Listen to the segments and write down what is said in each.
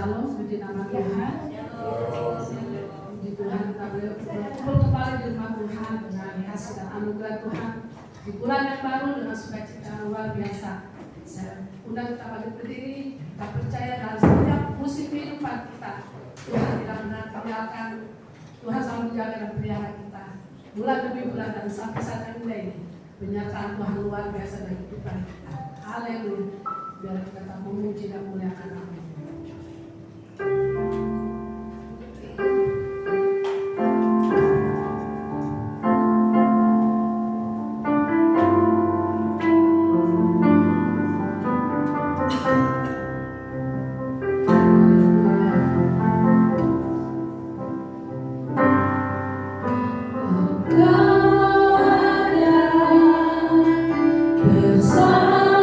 Shalom, puji nama Tuhan. Puji Tuhan, kita boleh berkumpul kembali di rumah Tuhan dengan kasih dan anugerah Tuhan di bulan yang baru dengan sukacita yang luar biasa. Saya undang kita balik berdiri, kita percaya dalam setiap musim kehidupan kita Tuhan tidak pernah tinggalkan. Tuhan selalu menjaga dan pelihara kita bulan demi bulan dan sampai saat yang mulia ini. Penyertaan Tuhan luar biasa dalam kehidupan kita. Haleluya. Biar kita tetap memuji dan muliakan nama. Bersamaku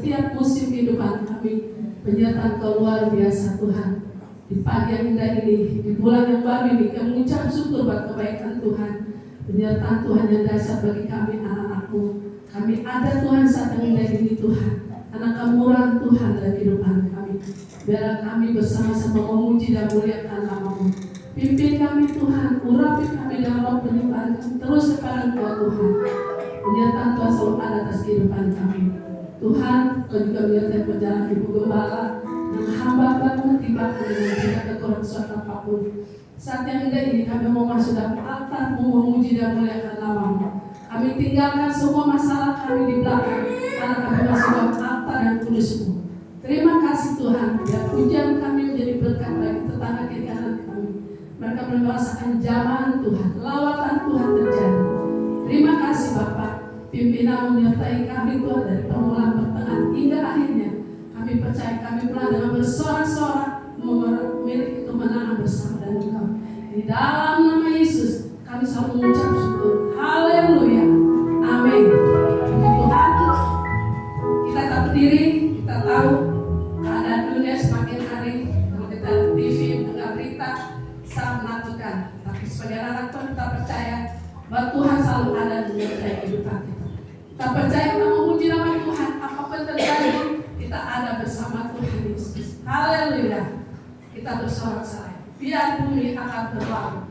setiap musim kehidupan kami. Penyertaan Kau luar biasa Tuhan. Di pagi yang indah ini, di bulan yang baru ini, kami mengucap syukur buat kebaikan Tuhan. Penyertaan Tuhan yang dahsyat bagi kami anak-anak-Mu. Kami ada Tuhan saat yang indah ini Tuhan. Karena kemurahan Tuhan dalam kehidupan kami. Biarlah kami bersama-sama memuji dan muliakan nama-Mu. Pimpin kami Tuhan, urapi kami dalam roh penyembahan kami terus kepada Engkau Tuhan. Penyertaan Tuhan selalu ada atas kehidupan kami. Tuhan, Kau juga menyertai perjalanan Ibu Gembala yang hamba-hamba menghentikan dengan tidak kekurangan suatu apapun. Saat yang indah ini kami mau masuk dalam altar, mau memuji dan muliakan nama-Mu. Kami tinggalkan semua masalah kami di belakang karena kami masuk dalam altar yang kudus-Mu. Terima kasih Tuhan, biar pujian kami menjadi berkat bagi tetangga kiri kanan kami. Mereka boleh merasakan jamahan Tuhan, lawatan Tuhan terjadi. Terima kasih Bapak, pimpinan menyertai kami Tuhan dari permulaan pertengahan hingga akhirnya. Kami percaya kami pernah dengan bersorak-sorak memiliki kemenangan bersama dengan Engkau. Di dalam nama Yesus kami selalu mengucap syukur. Haleluya. Amin. Tuhan, kita tak berdiri, kita tahu keadaan dunia semakin hari. Kalau kita TV mendengar berita sangat menakutkan. Tapi sebagai anak Tuhan kita percaya bahwa Tuhan selalu ada di dalam kehidupan kita. Kita percaya kita memuji nama Tuhan. Apapun terjadi kita ada bersama Tuhan Yesus. Haleluya. Kita bersorak-sorai. Biar bumi akan berlalu.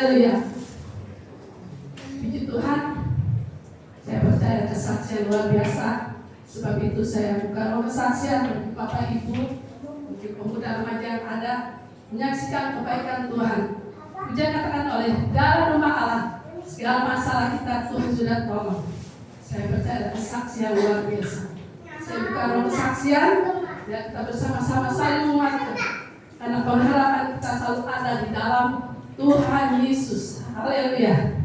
Haleluya. Puji Tuhan. Saya percaya kesaksian luar biasa. Sebab itu saya buka ruang kesaksian bagi Bapak Ibu, bagi pemuda remaja yang ada, menyaksikan kebaikan Tuhan. Pujian katakan oleh dalam rumah Allah, segala masalah kita Tuhan sudah tolong. Saya percaya ada kesaksian luar biasa. Saya buka ruang kesaksian, ya kita bersama-sama saling menguatkan. Karena pengharapan kita selalu ada di dalam Tuhan Yesus. Haleluya.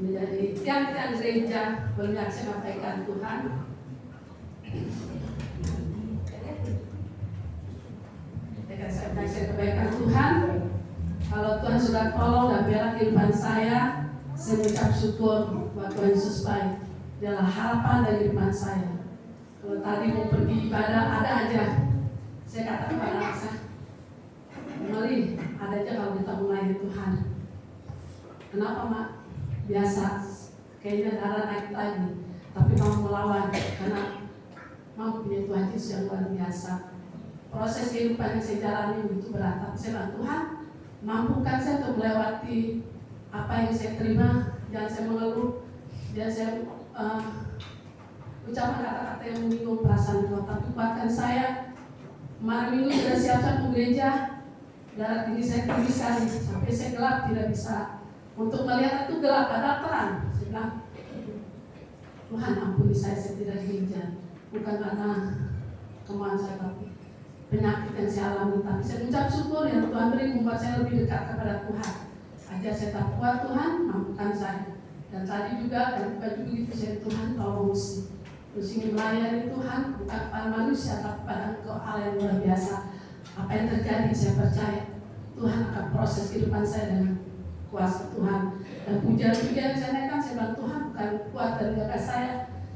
Menjadi tiang-tiang gereja menyaksikan Tuhan. Saya menyaksikan kebaikan Tuhan. Kalau Tuhan sudah tolong dan biarlah kehidupan saya mengucap syukur buat Tuhan Yesus baik. Dialah harapan dari kehidupan saya. Kalau tadi mau pergi ibadah ada aja, saya katakan kepada anak saya, mari ada aja kalau kita mulai Tuhan. Kenapa mak? Biasa, kayaknya darah naik lagi, tapi mau melawan karena mau punya Tuhan Yesus yang luar biasa. Proses kehidupan yang saya jalani begitu berat, tapi saya bilang Tuhan, mampukan saya untuk melewati apa yang saya terima, jangan saya mengeluh, jangan saya ucapan kata-kata yang menyinggung perasaan Tuhan, tapi kuatkan saya. Kemarin minggu sudah siap-siap ke gereja, darah tinggi saya tinggi sekali, sampai saya gelap tidak bisa. Untuk melihat itu gelap, ada terang. Saya bilang, Tuhan ampuni saya tidak gereja. Bukan karena kemauan saya, tapi penyakit yang saya alami. Tapi saya mengucap syukur yang Tuhan beri membuat saya lebih dekat kepada Tuhan. Ajar saya tak kuat Tuhan, mampukan saya. Dan tadi juga, dan bukan juga gitu saya Tuhan tolong mesti. Terus ingin melayani Tuhan, bukan kepada manusia, tapi pada Engkau Allah yang luar biasa. Apa yang terjadi, saya percaya Tuhan akan proses kehidupan saya dengan kuasa Tuhan. Dan pujian-pujian yang saya naikkan, saya bilang Tuhan bukan kuat dan gagah saya,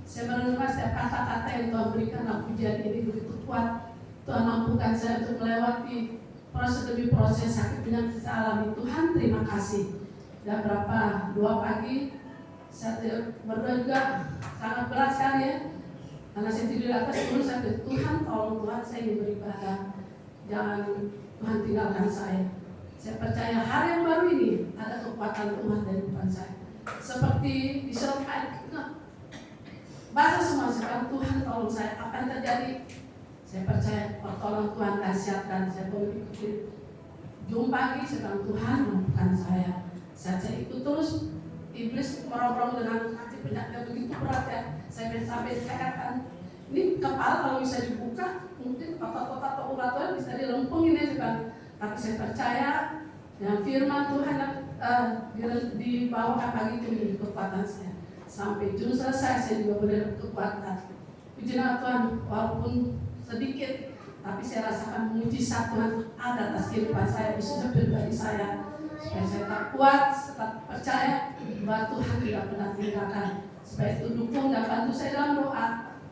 Saya merenungkan setiap kata-kata yang Tuhan berikan dalam pujian ini begitu kuat. Tuhan mampukan saya untuk melewati proses demi proses sakit penyakit saya alami. Tuhan terima kasih. Dan berapa 2 pagi saya berdoa juga sangat berat sekali ya. Karena saya tidur atas dulu saya Tuhan tolong Tuhan saya ingin beribadah. Jangan Tuhan tinggalkan saya. Saya percaya hari yang baru ini ada kekuatan Tuhan dari depan saya. Seperti di surat ayat bahasa semua sekarang Tuhan tolong saya. Apa yang terjadi? Saya percaya pertolongan Tuhan dahsyat dan saya boleh ikuti. Jum pagi sedang Tuhan mampukan saya. Saya ikut terus. Iblis merong-rong dengan hati penyakit begitu berat ya. Saya sampai saya katakan ini kepala kalau bisa dibuka mungkin otot-otot atau urat bisa dilempungin ya sekarang. Tapi saya percaya dengan firman Tuhan di bawah pagi itu menjadi kekuatan saya. Sampai Jum selesai saya juga boleh kekuatan. Puji nama Tuhan walaupun sedikit tapi saya rasakan mujizat Tuhan ada atas kehidupan saya khususnya pribadi saya. Supaya saya tetap kuat, tetap percaya bahwa Tuhan tidak pernah tinggalkan. Supaya itu dukung dan bantu saya dalam doa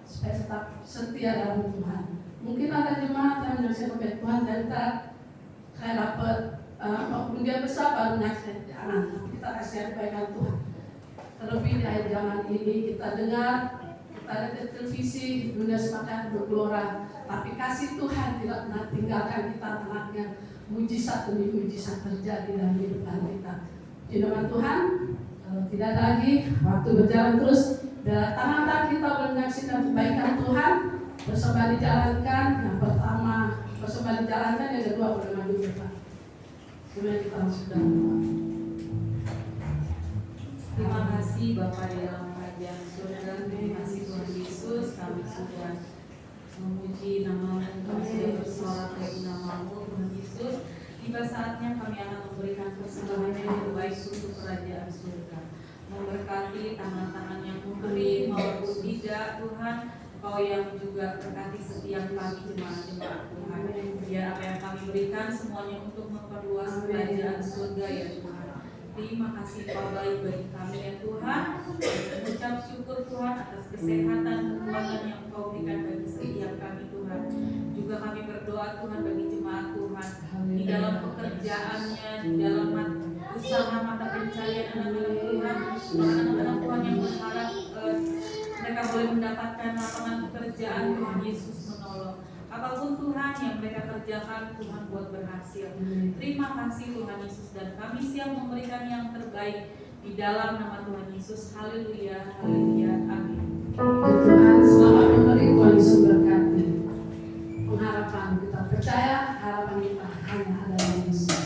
supaya tetap setia dalam Tuhan. Mungkin ada jemaat yang menyaksikan Tuhan dan saya dapat dia besar baru menyaksikan jangan. Kita kasih kebaikan Tuhan. Terlebih di akhir zaman ini kita dengar, kita lihat di televisi dunia semakin bergelora, tapi kasih Tuhan tidak pernah tinggalkan kita anaknya. Mujizat demi mujizat terjadi dalam kehidupan kita. Firman Tuhan, kalau tidak ada lagi waktu berjalan terus, biar tangan kita menyaksikan kebaikan Tuhan, bersama dijalankan. Yang pertama bersama dijalankan, yang kedua boleh maju depan. Kemudian kita langsung berdoa. Terima kasih Bapa di dalam kerajaan surga. Terima kasih Tuhan Yesus, kami sudah memuji nama-Mu, kami sudah bersorak bagi nama-Mu Tuhan Yesus. Tiba saatnya kami akan memberikan persembahan yang terbaik untuk kerajaan surga. Memberkati tangan-tangan yang memberi maupun tidak Tuhan, Kau yang juga berkati setiap pagi jemaat-jemaat Tuhan. Biar apa yang kami berikan semuanya untuk memperluas kerajaan surga ya Tuhan. Terima kasih Kau baik bagi kami ya Tuhan. Mengucap syukur Tuhan atas kesehatan kekuatan yang Kau berikan bagi setiap kami Tuhan. Juga kami berdoa Tuhan bagi jemaat Tuhan di dalam pekerjaannya, di dalam usaha mata pencarian anak-anak Tuhan, anak-anak Tuhan yang berharap mereka boleh mendapatkan lapangan pekerjaan. Tuhan Yesus menolong. Apapun Tuhan yang mereka kerjakan, Tuhan buat berhasil. Terima kasih Tuhan Yesus, dan kami siap memberikan yang terbaik di dalam nama Tuhan Yesus. Haleluya, haleluya, amin. Tuhan selamat memberi, Tuhan Yesus berkati. Pengharapan kita percaya, harapan kita hanya ada dalam Yesus.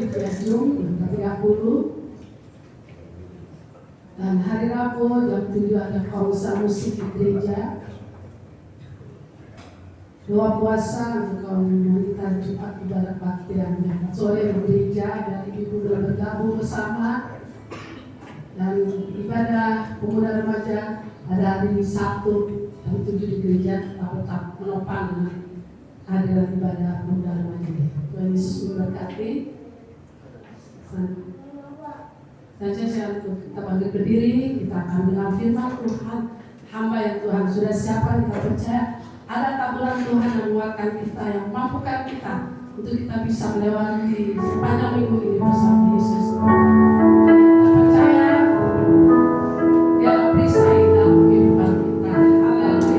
di Zoom jam 30. Dan hari Rabu jam 7 ada konser musik di gereja. Doa puasa untuk kaum wanita Jumat ibadah bakti yang sore di gereja dan ibu bergabung bersama. Dan ibadah pemuda remaja ada hari Sabtu jam 7 di gereja, tetap menopang hadirat ibadah pemuda remaja. Tuhan Yesus memberkati. Saja saya untuk kita bangkit berdiri, kita akan dengar firman Tuhan. Hamba yang Tuhan sudah siapkan, kita percaya ada taburan Tuhan yang menguatkan kita, yang memampukan kita untuk kita bisa melewati sepanjang minggu ini bersama Yesus. Kita percaya Dia perisai dalam kehidupan kita. Haleluya.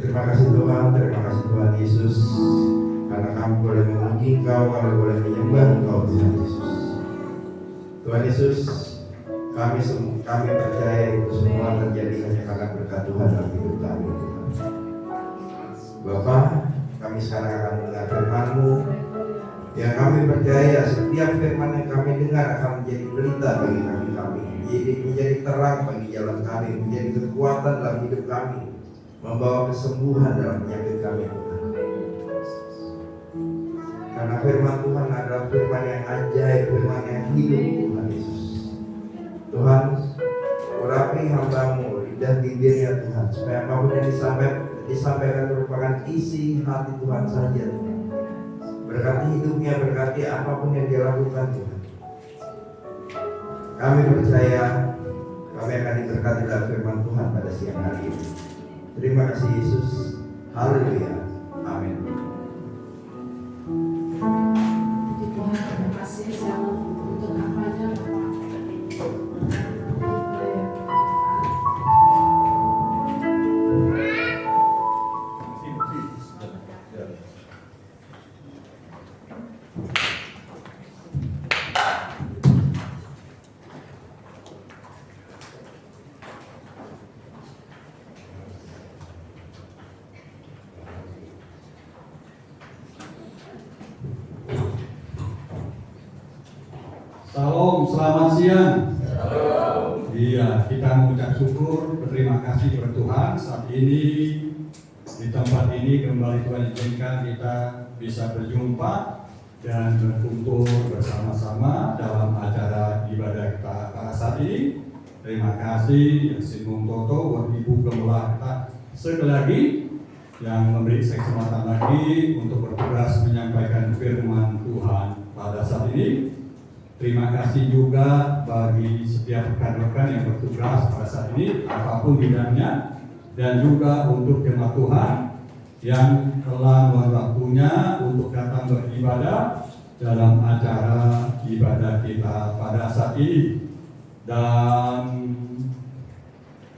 Terima kasih Tuhan, terima kasih Tuhan Yesus, karena kami boleh memuji Engkau, kami boleh menyembah Engkau Tuhan Yesus. Tuhan Yesus, kami kami percaya itu semua terjadi hanya karena berkat Tuhan dalam hidup kami. Bapak, kami sekarang akan mendengar firman-Mu yang kami percaya setiap firman yang kami dengar akan menjadi berita bagi kami, menjadi terang bagi jalan kami, menjadi kekuatan dalam hidup kami, membawa kesembuhan dalam penyakit kami. Karena firman Tuhan adalah firman yang ajaib, firman yang hidup, Tuhan Yesus. Tuhan, urapi hamba-Mu, lidah bibirnya Tuhan, supaya apapun yang disampaikan merupakan isi hati Tuhan saja. Berkati hidupnya, berkati apapun yang dia lakukan Tuhan. Kami percaya kami akan diberkati dalam firman Tuhan pada siang hari ini. Terima kasih Yesus. Haleluya. Amin. Tuhan, terima kasih untuk kampanye Bapak. Salam, selamat siang. Iya, kita mengucap syukur, berterima kasih kepada Tuhan. Saat ini di tempat ini kembali Tuhan izinkan kita bisa berjumpa dan berkumpul bersama-sama dalam acara ibadah kita pada saat ini. Terima kasih Simon Toto buat Ibu Gembala kita sekali lagi yang memberi kesempatan lagi untuk bertugas menyampaikan firman Tuhan pada saat ini. Terima kasih juga bagi setiap rekan-rekan yang bertugas pada saat ini, apapun bidangnya, dan juga untuk jemaat Tuhan yang telah meluangkan waktunya untuk datang beribadah dalam acara ibadah kita pada saat ini. Dan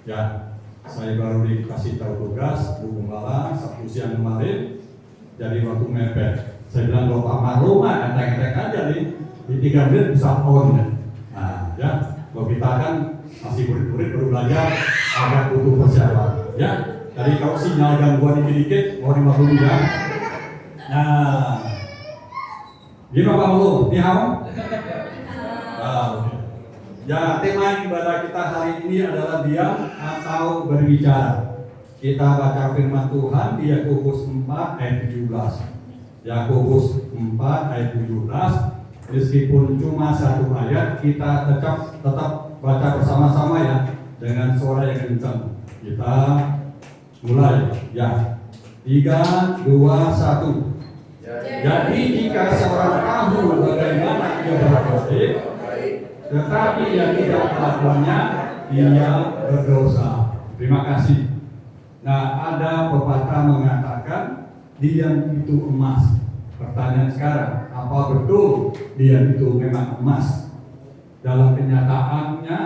ya, saya baru dikasih tahu tugas Bu Gembala Sabtu siang kemarin, jadi waktu mepet. Saya bilang Bapak Maklum entek-entek aja nih. Di 3 menit bisa on. Nah, ya, kalau kita kan masih murid-murid baru belajar, agak butuh persiapan. Ya, tadi kalau sinyal gangguan dikit-dikit, mau dimaklumi ya. Nah, gimana Pak Maklum? Ni hao? Ya, tema ibadah kita hari ini adalah diam atau berbicara. Kita baca firman Tuhan di Yakobus 4 ayat 17. Yakobus 4 ayat 17. Meskipun cuma satu ayat, kita tetap baca bersama-sama ya, dengan suara yang kencang. Kita mulai ya. 3, 2, 1. Jadi jika seorang tahu bagaimana ia berbuat, tetapi ia tidak melakukannya, ia berdosa. Terima kasih. Nah, ada pepatah mengatakan diam itu emas. Pertanyaan sekarang, apa betul diam itu memang emas? Dalam kenyataannya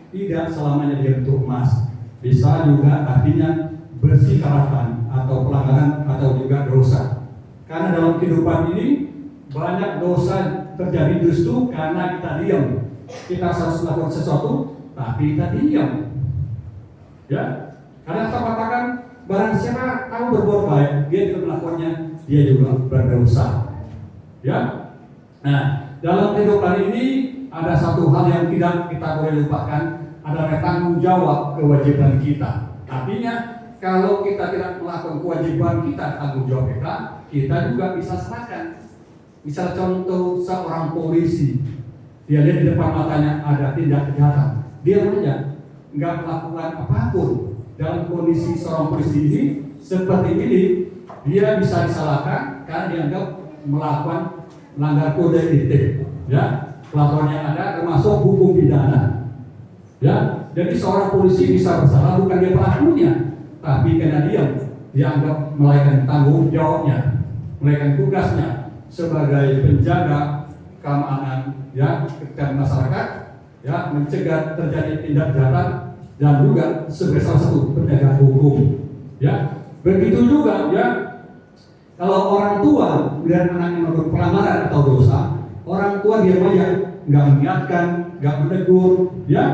tidak selamanya diam itu emas. Bisa juga artinya bersikatan atau pelanggaran atau juga dosa. Karena dalam kehidupan ini banyak dosa terjadi justru karena kita diam. Kita harus melakukan sesuatu tapi kita diam. Ya, karena kita katakan barang siapa tahu berbuat baik, dia tidak melakukannya, dia juga berdosa. Ya, nah dalam kehidupan ini ada satu hal yang tidak kita boleh lupakan, adalah tanggung jawab kewajiban kita. Artinya kalau kita tidak melakukan kewajiban kita, tanggung jawab kita juga bisa serahkan. Misal contoh seorang polisi, dia lihat di depan matanya ada tindak kejahatan, dia aja nggak melakukan apapun. Dalam kondisi seorang polisi ini seperti ini, dia bisa disalahkan karena dianggap melakukan melanggar kode etik. Ya, pelaporan yang ada termasuk hukum pidana. Ya, jadi seorang polisi bisa bersalah bukan dia pelakunya, tapi karena dia dianggap melalaikan tanggung jawabnya, melalaikan tugasnya sebagai penjaga keamanan ya ketika masyarakat, ya mencegah terjadi tindak kejahatan dan juga sebagai salah satu penegak hukum. Ya, begitu juga ya kalau orang tua melihat anaknya melakukan pelanggaran atau dosa, orang tua diam aja, nggak mengingatkan, nggak menegur, ya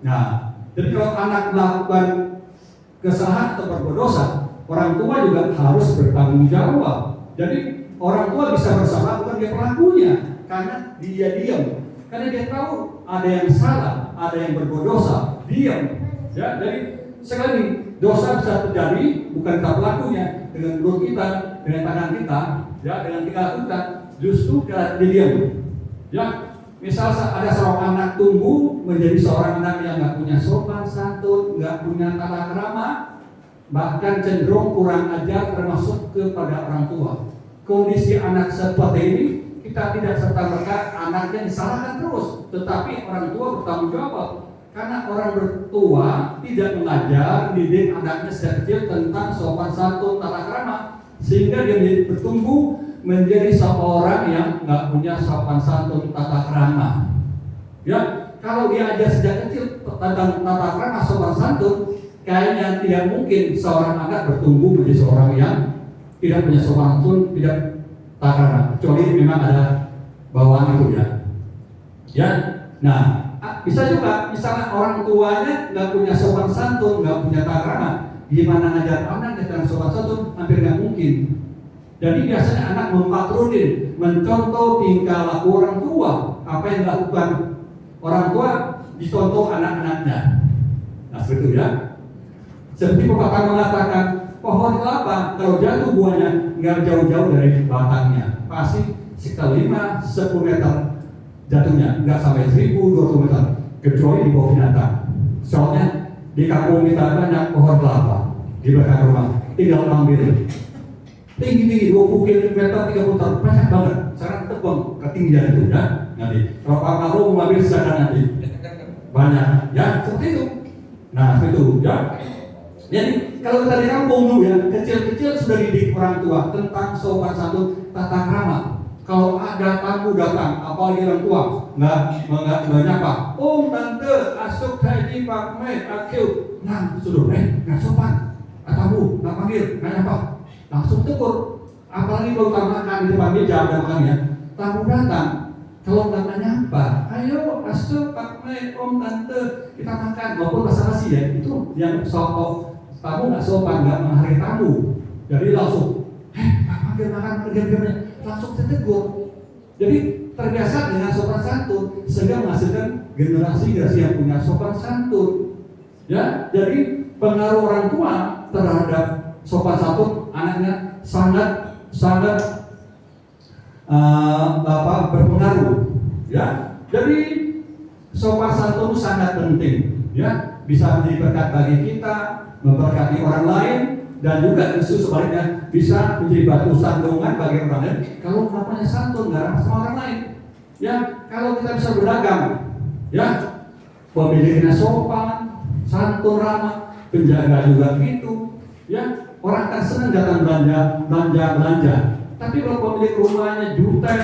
Nah, jadi kalau anak melakukan kesalahan atau berbuat dosa, orang tua juga harus bertanggung jawab. Jadi orang tua bisa bersalah bukan dia pelakunya, karena dia diam, karena dia tahu ada yang salah, ada yang berbuat dosa, diam. Ya, jadi sekali dosa bisa terjadi bukan kita pelakunya, dengan mulut kita, dengan tangan kita, ya, dengan tingkah kita, justru kita diam. Ya, misal ada seorang anak tumbuh menjadi seorang anak yang nggak punya sopan santun, nggak punya tata krama, bahkan cenderung kurang ajar termasuk kepada orang tua. Kondisi anak seperti ini kita tidak serta-merta anaknya disalahkan terus, tetapi orang tua bertanggung jawab. Karena orang bertua tidak mengajar, didik anaknya sejak kecil tentang sopan santun, tata krama, sehingga dia bertumbuh menjadi seorang yang nggak punya sopan santun, tata krama. Ya, kalau dia ajar sejak kecil tentang tata krama, sopan santun, kayaknya tidak mungkin seorang anak bertumbuh menjadi seorang yang tidak punya sopan santun, tidak tata krama, kecuali memang ada bawaan itu ya. Ya, nah. Bisa juga, misalnya orang tuanya nggak punya sopan santun, nggak punya tata krama, gimana ngajar anaknya dengan sopan santun? Hampir nggak mungkin. Jadi biasanya anak mempatronin, mencontoh tingkah laku orang tua. Apa yang dilakukan orang tua dicontoh anak-anaknya. Nah, seperti itu ya. Seperti pepatah mengatakan, pohon kelapa kalau jatuh buahnya nggak jauh-jauh dari batangnya, pasti sekitar 5-10 meter jatuhnya, nggak sampai 1.000-2.000 meter, kecuali di bawah binatang. Soalnya di kampung kita banyak pohon kelapa di belakang rumah, tinggal ambil. Tinggi-tinggi 20 km, 30 meter, banyak banget. Sekarang tebang ketinggian itu ya. Nanti kalau Pak Maru mengambil silakan nanti. Banyak, ya seperti itu. Nah itu ya. Jadi kalau kita di kampung dulu ya, kecil-kecil sudah dididik orang tua tentang sopan santun, tata krama. Kalau ada tamu datang, apalagi orang tua, nggak nyapa, tante, asuk haji Pak Mei, akil, nah sudah nggak sopan, tamu nggak panggil, nggak nyapa, langsung tegur. Apalagi kalau kita makan di depan meja ada makannya, tamu datang, kalau nggak nyapa, ayo asuk Pak Mei, tante, kita makan, walaupun basa-basi ya, itu yang sopan, tamu nggak sopan, nggak menghargai tamu, jadi langsung, panggil makan, kerja-kerjanya. Langsung ditegur. Jadi terbiasa dengan sopan santun sehingga menghasilkan generasi yang punya sopan santun. Ya, jadi pengaruh orang tua terhadap sopan santun anaknya sangat berpengaruh. Ya, jadi sopan santun sangat penting. Ya, bisa menjadi berkat bagi kita, memberkati orang lain. Dan juga justru sebaliknya bisa menjadi batu sandungan bagi orang lain kalau namanya santun, nggak ramah sama orang lain. Ya, kalau kita bisa berdagang, ya, pemiliknya sopan, santun, ramah, penjaga juga gitu, ya, orang kan senang datang belanja. Tapi kalau pemilik rumahnya jutek,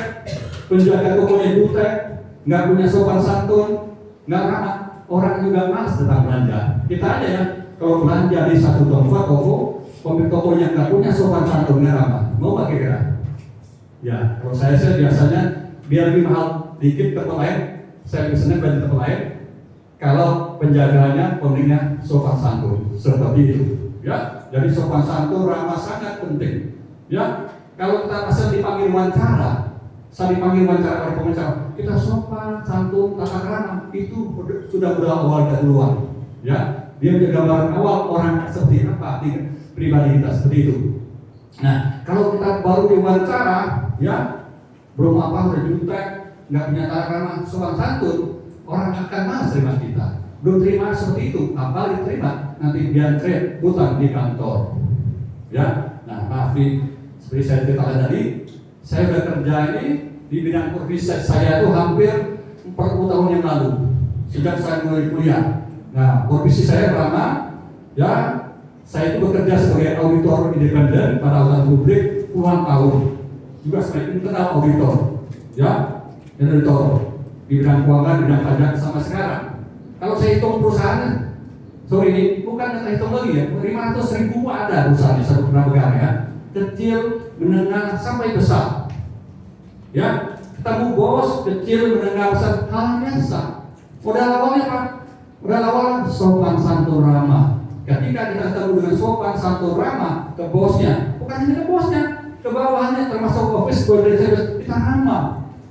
penjaga tokonya jutek, nggak punya sopan santun, nggak ramah, orang juga malas datang belanja. Kita aja ya, kalau belanja di satu toko, pemilik tokonya nggak punya sopan santun, nggak ramah, mau nggak kira-kira? Ya, kalau saya biasanya biar lebih mahal dikit tempat lain, saya biasanya belanja tempat lain. Kalau penjaganya, pemiliknya sopan santun, seperti itu. Ya, jadi sopan santun, ramah sangat penting. Ya, kalau kita asal dipanggil wawancara, oleh pengacara, kita sopan santun, tata krama, itu sudah berawal dari luar. Ya, dia menjadi gambaran awal orang seperti apa pribadi kita seperti itu. Nah, kalau kita baru diwawancara, ya, belum apa udah jutek, nggak punya tata krama, sopan santun, orang akan malas terima kita. Belum terima seperti itu, apa diterima nanti biar hutang di kantor. Ya, nah maaf nih, seperti saya ceritakan tadi, saya udah kerja ini di bidang profesi saya itu hampir 40 tahun yang lalu, sejak saya mulai kuliah. Nah, profesi saya pertama, ya, saya itu bekerja sebagai auditor independen pada akuntan publik puluhan tahun, juga sebagai internal auditor, ya, auditor di bidang keuangan, bidang pajak sama sekarang. Kalau saya hitung perusahaan, ini bukan kita hitung lagi ya, 500.000 ada perusahaan di satu negara ya, kecil, menengah sampai besar, ya, ketemu bos, kecil, menengah, besar, hal biasa. Modal awalnya Pak, Relawan sopan santun ramah. Ketika kita ketemu dengan sopan santun ramah ke bosnya, bukan hanya ke bosnya, ke bawahnya termasuk office boy dan service, kita ramah.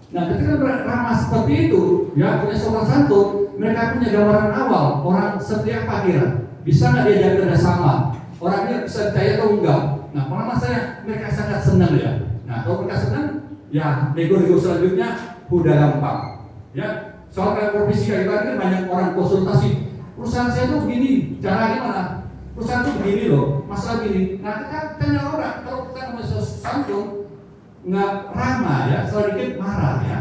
Nah, ketika ramah seperti itu, ya punya sopan santun, mereka punya gambaran awal orang seperti apa kira, bisa nggak diajak kerjasama, orangnya bisa percaya atau enggak. Nah, pengalaman saya mereka sangat senang ya. Nah, kalau mereka senang, ya nego-nego selanjutnya udah gampang. Ya, soal kayak profesi kayak tadi banyak orang konsultasi. Perusahaan saya tuh begini, cara gimana? Perusahaan tuh begini loh, masalah gini. Nah, kita tanya orang, kalau kita ngomong santun, nggak ramah ya, sedikit marah ya.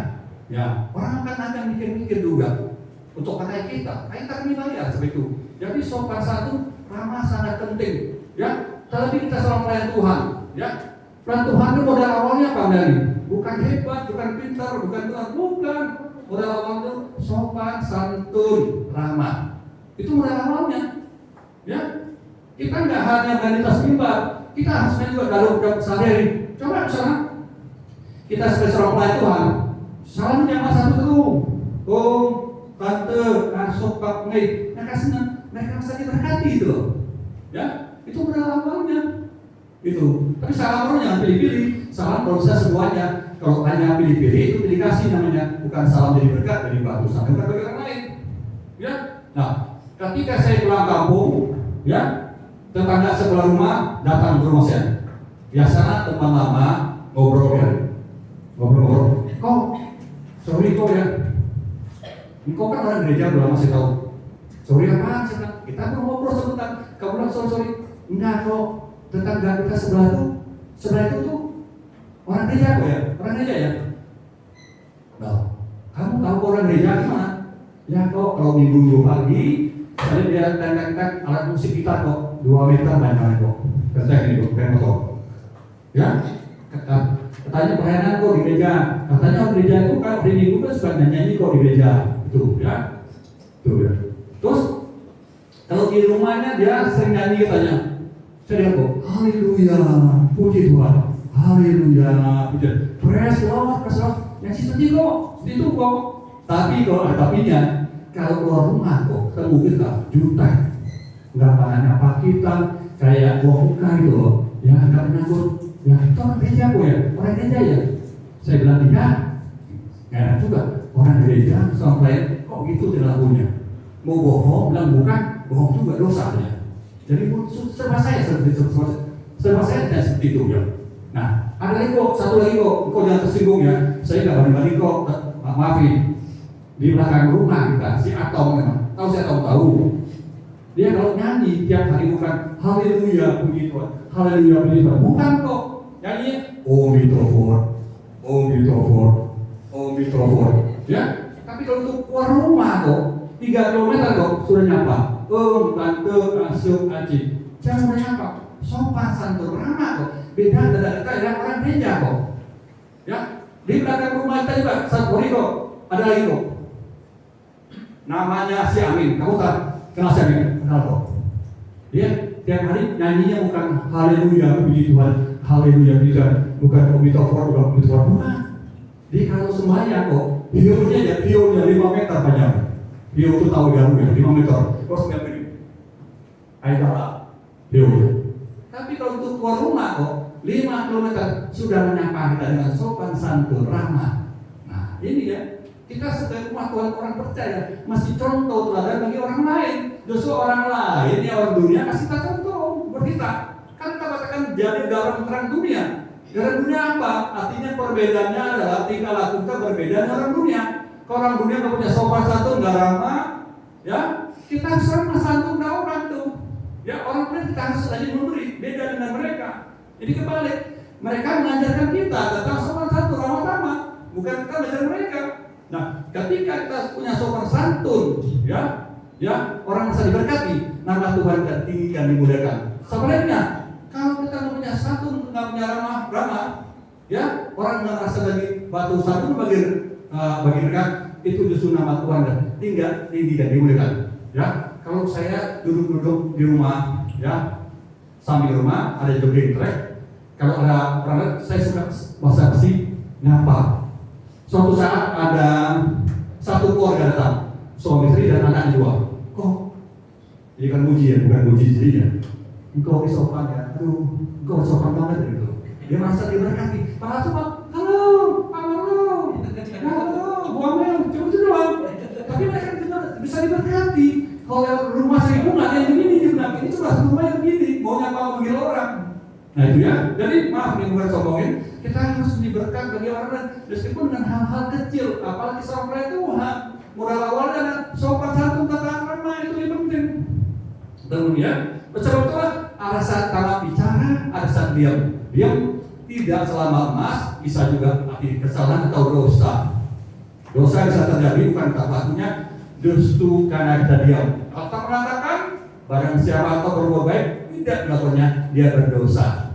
Ya, orang akan mikir-mikir juga untuk pakai kita dibayar seperti itu. Jadi sopan santun ramah sangat penting. Ya, terlebih kita seorang pelayan Tuhan. Ya, pelayan Tuhan itu modal awalnya apa dari? Bukan hebat, bukan pintar, bukan benar, bukan. Modal awal itu sopan santun ramah. Itu modal awalnya. Ya, kita nggak hanya vanitas mimbar, kita harusnya juga dalam sehari-hari. Coba misalnya kita sebagai seorang pelayan Tuhan, salam nyama satu terus, om, tante, asok, pak, ngei, mereka senang, mereka merasa diberkati itu loh. Ya, itu modal awalnya. Itu. Tapi salam orang jangan pilih-pilih. Salam kalau bisa semuanya. Kalau hanya pilih-pilih itu dikasih namanya, bukan salam jadi berkat dari batu sampai bagi orang lain. Ya. Nah, ketika saya pulang kampung, ya, tetangga sebelah rumah datang ke rumah saya. Biasa teman lama ngobrol. Kok, sorry kok ya. Engkau kan orang gereja belum masih tahu. Sorry apaan sih? Kita mau ngobrol sebentar. Kamu bilang sorry. Enggak kok. Tetangga kita sebelah itu tuh orang gereja kok ya, orang gereja ya. Nah, kamu tahu orang gereja gimana? Ya kok kalau minggu pagi, saya dia tentang alat musik kita kok 2 meter banyak kok. Kerja ini kok, kayak motor. Ya, katanya pelayanan kok di gereja. Katanya gereja itu kan hari minggu kan suka nyanyi kok di gereja. Itu ya, itu ya. Terus kalau di rumahnya dia sering nyanyi katanya. Saya lihat kok, haleluya, puji Tuhan, haleluya, praise the Lord, yang seperti kok, itu kok. Tapi kalau ada tapinya, kalau keluar rumah kok, ketemu kita, juta, nggak pernah apa kita, kayak buah muka gitu loh, ya nggak pernah kok, ya itu orang gereja kok ya, orang gereja ya. Saya bilang tidak, nggak ada juga, orang gereja sampai kok gitu dilakunya, mau bohong, bilang bukan, bohong juga dosanya. Jadi serba saya seperti itu ya. Nah, ada lagi kok, satu lagi kok jangan tersinggung ya. Saya nggak banding kok, maafin. Di belakang rumah kita, si Atong memang, tahu si Atong tahu. Dia kalau nyanyi tiap hari bukan haleluya puji Tuhan, haleluya puji Tuhan, bukan kok. Nyanyi Om Mitrofor, ya. Tapi kalau untuk keluar rumah kok 3 kilometer kok sudah nyapa. Tante, asuh, aci. Jangan nyapa. Sopan santun ramah kok. Beda dengan kita yang orang gereja kok. Ya, di belakang rumah kita juga satu hari kok. Ada lagi kok. Namanya si Amin. Kamu tahu? Kenal si Amin? Kenal kok. Dia tiap hari nyanyinya bukan haleluya puji Tuhan, haleluya puji Tuhan, bukan omitofor, bukan omitofor, bukan. Dia kalau semuanya kok, bionya 5 meter panjang. Bio itu tahu jaraknya 5 meter. Terus nggak begini. Ayo kalah. Bio. Tapi kalau untuk keluar rumah kok 5 km sudah menyapa kita dengan sopan santun ramah. Nah ini ya, kita sebagai umat Tuhan orang percaya masih contoh teladan bagi orang lain. Justru orang lain ya orang dunia kasih kita contoh buat kita. Kan kita katakan jadi garam terang dunia. Garam dunia apa? Artinya perbedaannya adalah tingkah laku kita berbeda dengan orang dunia. Kalau orang dunia nggak punya sopan santun, nggak ramah, ya kita harus ramah santun orang tuh. Ya orang dunia kita harus lagi memberi, beda dengan mereka. Jadi kebalik, mereka mengajarkan kita tentang sopan santun, ramah, bukan kita belajar mereka. Nah, ketika kita punya sopan santun, ya orang bisa diberkati, nama Tuhan dan tinggi dan dimuliakan. Sebaliknya, kalau kita punya santun, nggak punya ramah, ya orang nggak merasa lagi batu santun bagi mereka itu justru nama Tuhan dan tinggi dan dimuliakan. Ya, kalau saya duduk di rumah, ya sambil rumah ada jogging track. Kalau ada orang, saya suka bahasa besi nyapa. Suatu saat ada satu keluarga datang, suami istri dan anak 2. Kok Ini kan muji ya, bukan muji dirinya. Engkau sopan ya, aduh, engkau sopan banget gitu. Dia merasa diberkati. Padahal cuma, halo, buangnya cuma itu doang. Tapi mereka juga bisa diberkati. Kalau rumah seribu nggak ada yang begini juga, ini cuma rumah yang begini, maunya apa manggil orang. Nah itu ya. Jadi maaf nih bukan sombongin, kita harus diberkat bagi orang meskipun dengan hal-hal kecil, apalagi seorang Tuhan. Modal awalnya dan sopan santun tata krama itu yang penting. Kemudian betul-betul alasan tanpa bicara, alasan diam. Diam tidak selama emas, bisa juga arti kesalahan atau dosa. Dosa bisa terjadi bukan takutnya justru karena kita diam. Atau mengatakan barang siapa atau berbuat baik tidak melakukannya, dia berdosa.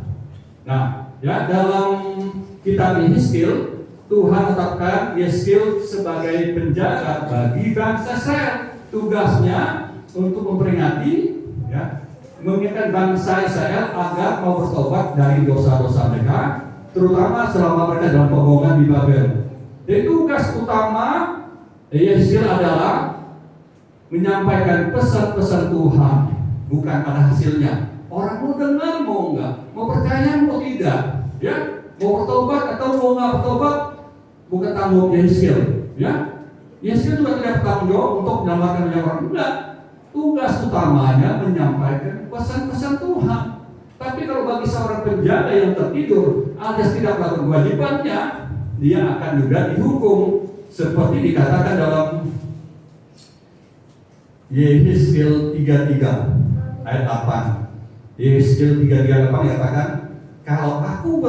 Nah, ya dalam kitab Yehezkiel Tuhan tetapkan Yehezkiel sebagai penjaga bagi bangsa Israel. Tugasnya untuk memperingati, ya, mengingatkan bangsa Israel agar mau bertobat dari dosa-dosa mereka, terutama selama mereka dalam pembohongan di Babel. Jadi tugas utama Yehezkiel adalah menyampaikan pesan-pesan Tuhan, bukan pada hasilnya. Orang mau dengar mau enggak, mau percaya mau tidak, ya, mau bertobat atau mau enggak bertobat, bukan tanggung Yehezkiel, ya. Yehezkiel juga tidak bertanggung jawab untuk menyelamatkan banyak orang, enggak. Tugas utamanya menyampaikan pesan-pesan Tuhan. Tapi kalau bagi seorang penjaga yang tertidur alias tidak melakukan kewajibannya, dia akan juga dihukum seperti dikatakan dalam Yehezkiel 33 ayat 8. Yehezkiel 33 ayat 8 dikatakan, kalau aku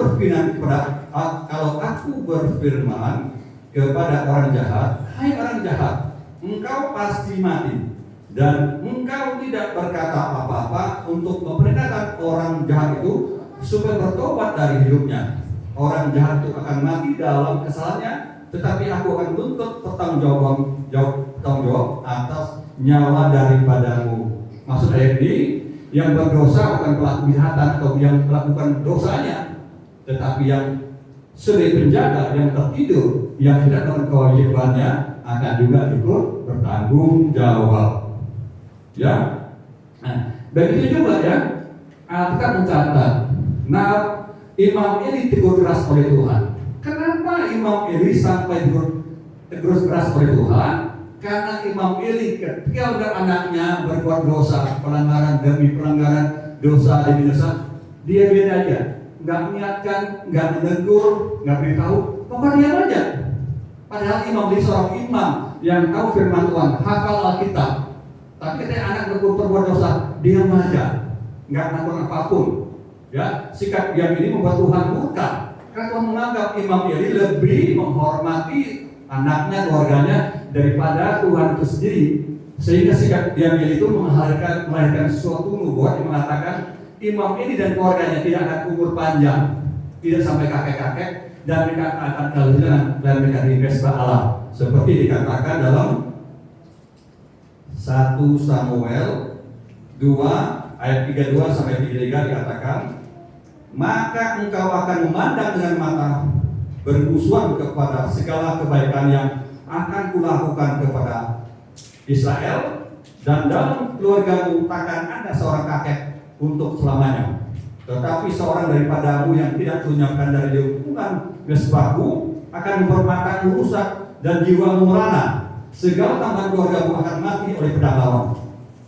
berfirman kepada orang jahat, hai orang jahat, engkau pasti mati, dan engkau tidak berkata apa-apa untuk memperingatkan orang jahat itu supaya bertobat dari hidupnya. Orang jahat itu akan mati dalam kesalahannya, tetapi aku akan menuntut pertanggung jawab atas nyawa daripadamu. Maksud ayat ini, yang berdosa bukan pelaku kejahatan atau yang melakukan dosanya, tetapi yang sebagai penjaga yang tertidur, yang tidak melakukan kewajibannya akan juga ikut bertanggung jawab. Ya, nah, begitu juga ya. Alkitab mencatat, nah Imam Eli tegur keras oleh Tuhan. Kenapa Imam Eli sampai tegur keras oleh Tuhan? Karena Imam Eli ketika melihat anaknya berbuat dosa, pelanggaran demi pelanggaran, dosa demi dosa, dia beda aja, nggak mengingatkan, nggak menegur, nggak beritahu, pokoknya diam aja. Padahal Imam Eli seorang imam yang tahu firman Tuhan, hafal Alkitab. Tapi ketika anak berbuat dosa, diam aja, nggak melakukan apapun. Ya, sikap diam ini membuat Tuhan murka. Karena Tuhan menganggap Imam Eli lebih menghormati anaknya, keluarganya daripada Tuhan itu sendiri. Sehingga sikap diam Eli itu melahirkan sesuatu nubuat yang mengatakan Imam Eli dan keluarganya tidak akan umur panjang, tidak sampai kakek-kakek, dan mereka akan kehilangan dan mereka dibebaskan Allah. Seperti dikatakan dalam 1 Samuel 2 ayat 32 sampai 33 dikatakan, maka engkau akan memandang dengan mata bermusuhan kepada segala kebaikan yang akan kulakukan kepada Israel, dan dalam keluargamu takkan ada seorang kakek untuk selamanya. Tetapi seorang daripadamu yang tidak tunjukkan dari lingkungan mesbahku akan mempermakan rusak dan jiwamu merana. Segala tambahan keluargamu akan mati oleh pedang lawan.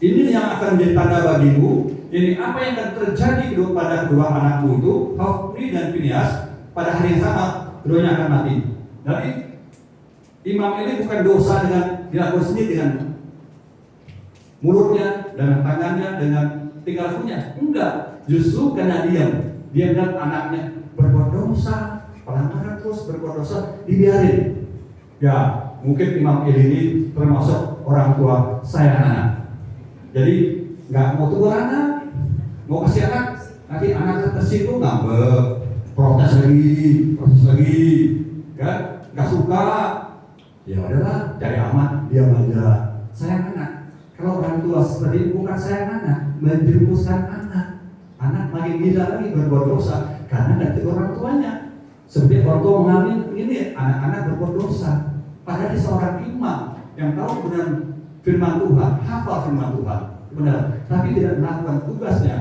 Ini yang akan menjadi tanda bagimu. Ini apa yang akan terjadi pada kedua anakmu itu, Hofni dan Finehas, pada hari yang sama keduanya akan mati. Jadi imam ini bukan dosa dengan dilakukan sendiri dengan mulutnya, dengan tangannya, dengan tingkah lakunya. Enggak, justru karena dia melihat anaknya berbuat dosa, pelanggaran terus berbuat dosa, dibiarin. Ya, mungkin Imam Eli ini termasuk orang tua sayang anak. Jadi nggak mau tegur anak, mau kasih anak, nanti anak tersinggung ngambek, protes lagi, kan? Nggak suka, ya udahlah, cari aman, diam aja. Sayang anak. Kalau orang tua seperti itu bukan sayang anak, menjerumuskan anak. Anak makin gila lagi berbuat dosa karena nggak tegur orang tuanya. Seperti orang tua mengambil ini anak-anak berbuat dosa. Padahal dia seorang imam yang tahu benar firman Tuhan, hafal firman Tuhan. kebenaran, tapi tidak melakukan tugasnya.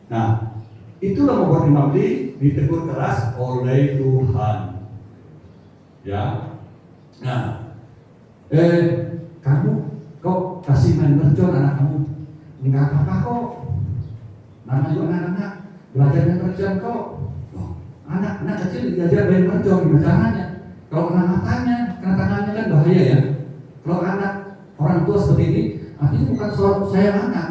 Nah, itulah membuat Imam ditegur keras oleh Tuhan. Ya, nah, kamu kok kasih main mercon anak kamu? Nggak apa-apa kok. Nama juga anak-anak belajar main mercon kok. Anak kecil diajar main mercon, gimana caranya? Kalau kena matanya, kena tangannya kan bahaya ya. Kalau anak orang tua seperti ini, artinya bukan soal sayang anak.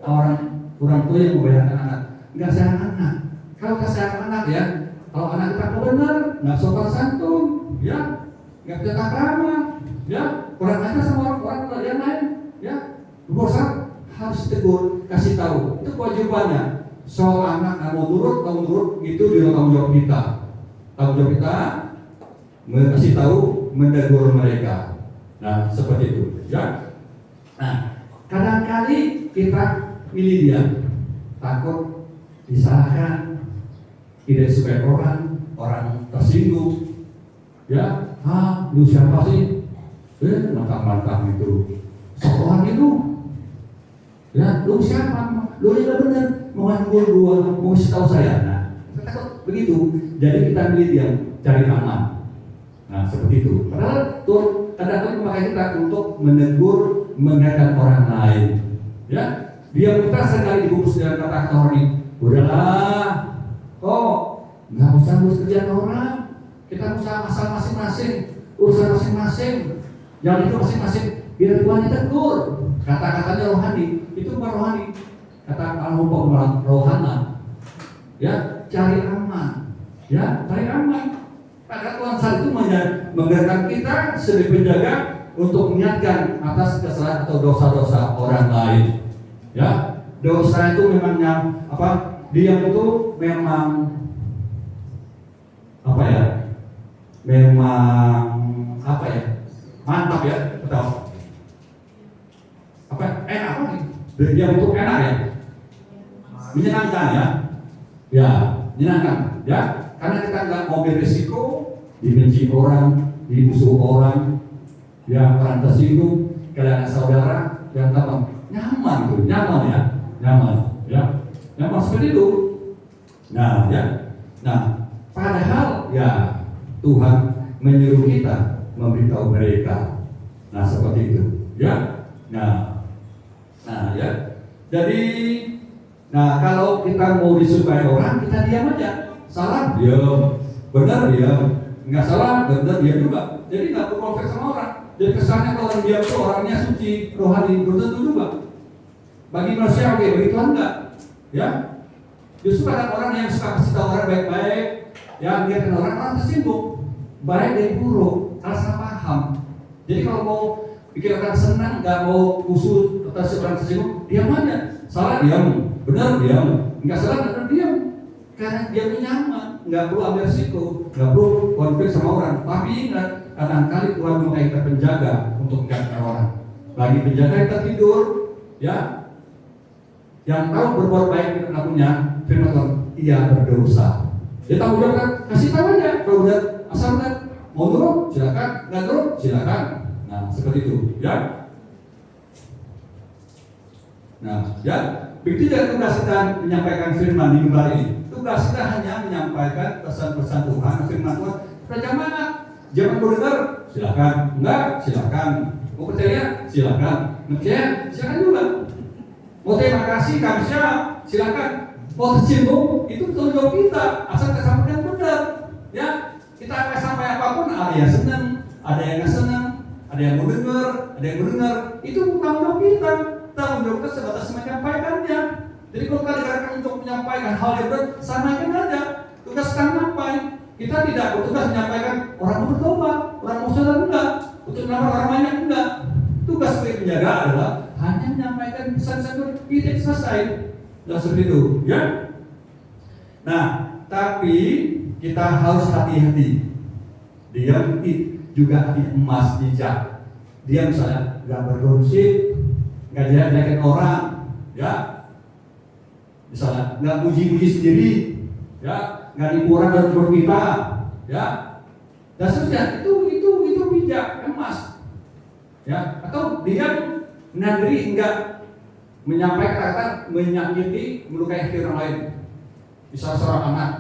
Orang tua yang membayarkan anak, nggak sayang anak. Kalau kita sayang anak ya, kalau anak kita benar, nggak sopan santun, ya, nggak punya takrama, ya, kurang ajar sama orang yang lain, ya, bosan harus ditegur, kasih tahu. Itu kewajibannya. Soal anak nggak mau nurut, itu di tanggung jawab kita. Tanggung jawab kita kasih tahu, menegur mereka. Nah, seperti itu, ya. Nah, kadang-kali kita milih dia, takut disalahkan, tidak suka orang tersinggung, ya. Lu siapa sih? Mantap itu, seorang itu, ya. Lu siapa? Lu yang benar, mau nganggur gua, mau kasih tahu saya. Nah, kita takut begitu. Jadi kita milih dia, cari aman. Nah, seperti itu. Padahal Tuhan kadang-kadang memakai kita untuk menegur, mengingatkan orang lain. Ya, dia kita sekali dibungkus dengan kata-kata orang ini. Udahlah, kok nggak usah ngurus kerjaan orang. Kita usaha asal masing-masing, urusan masing-masing. Jangan itu masing-masing. Biar Tuhan ditegur. Kata-katanya rohani, itu bukan rohani. Kata al-Hukum rohana. Ya, cari aman. Ya, cari aman. Maka Tuhan saat itu menggerakkan kita sebagai penjaga untuk mengingatkan atas kesalahan atau dosa-dosa orang lain. Ya, dosa itu memang diam itu memang mantap ya, betul. Enak nih. Diam itu enak ya, menyenangkan ya, menyenangkan ya. Karena kita nggak mau beresiko, dibenci orang, dimusuh orang, ya, orang tersinggung, kehilangan saudara, yang nyaman seperti itu. Nah, padahal ya Tuhan menyuruh kita memberitahu mereka. Nah, seperti itu, ya. Jadi, kalau kita mau disukai orang, kita diam aja. Salah, diam. Benar, diam. Nggak salah, benar, diam juga. Jadi nggak perlu konflik sama orang. Jadi kesannya kalau orang diam itu orangnya suci, rohani, belum tentu juga. Bagi manusia oke, bagi Tuhan enggak. Ya, justru ada orang yang suka kasih tahu orang baik-baik, ya, biarkan orang tersinggung, baik dan buruk, salah paham. Jadi kalau mau bikin orang senang, nggak mau musuh atas orang tersinggung, diam aja. Salah diam, benar diam, nggak salah benar diam. Karena dia nyaman, nggak perlu ambil risiko, nggak perlu konflik sama orang. Tapi ingat, kadang-kali Tuhan memakai kita penjaga untuk mengingatkan orang. Bagi penjaga kita tidur, ya, yang tahu berbuat baik dengan lakunya, firman Tuhan, ia berdosa. Dia tahu jawab, kasih tahu aja. Kalau udah asal udah mau nurut, silakan. Nggak nurut, silakan. Nah, seperti itu, ya. Nah, ya, begitu juga tugas kita menyampaikan firman di mimbar ini. Tugas kita hanya menyampaikan pesan-pesan Tuhan, firman Tuhan. Bagaimana? Jangan mau dengar, silakan. Enggak, silakan. Mau percaya, silakan. Percaya, silakan juga. Mau terima kasih, kami silakan. Mau tersinggung, itu tanggung jawab kita. Asal kita sampaikan benar, ya. Kita akan sampai apapun, ada yang senang, ada yang nggak senang, ada yang mau dengar, ada yang mendengar. Itu tanggung jawab kita. Tanggung jawab kita sebatas menyampaikannya. Jadi kalau kita digerakkan untuk menyampaikan hal yang benar, sampaikan aja. Tugas kita sampai. Kita tidak bertugas menyampaikan orang mau bertobat, orang mau sadar enggak, untuk menambah orang banyak enggak. Tugas sebagai penjaga adalah hanya menyampaikan pesan-pesan itu selesai. Dan seperti itu, ya. Nah, tapi kita harus hati-hati. Dia juga hati emas bijak. Dia misalnya nggak bergosip, nggak jelek-jelekin orang, ya. Misalnya nggak puji-puji sendiri, ya, nggak nipu orang dan tegur kita, ya. Dan seterusnya itu bijak, emas, ya. Atau dia menandiri enggak menyampaikan kata menyakiti, melukai hati orang lain. Bisa seorang anak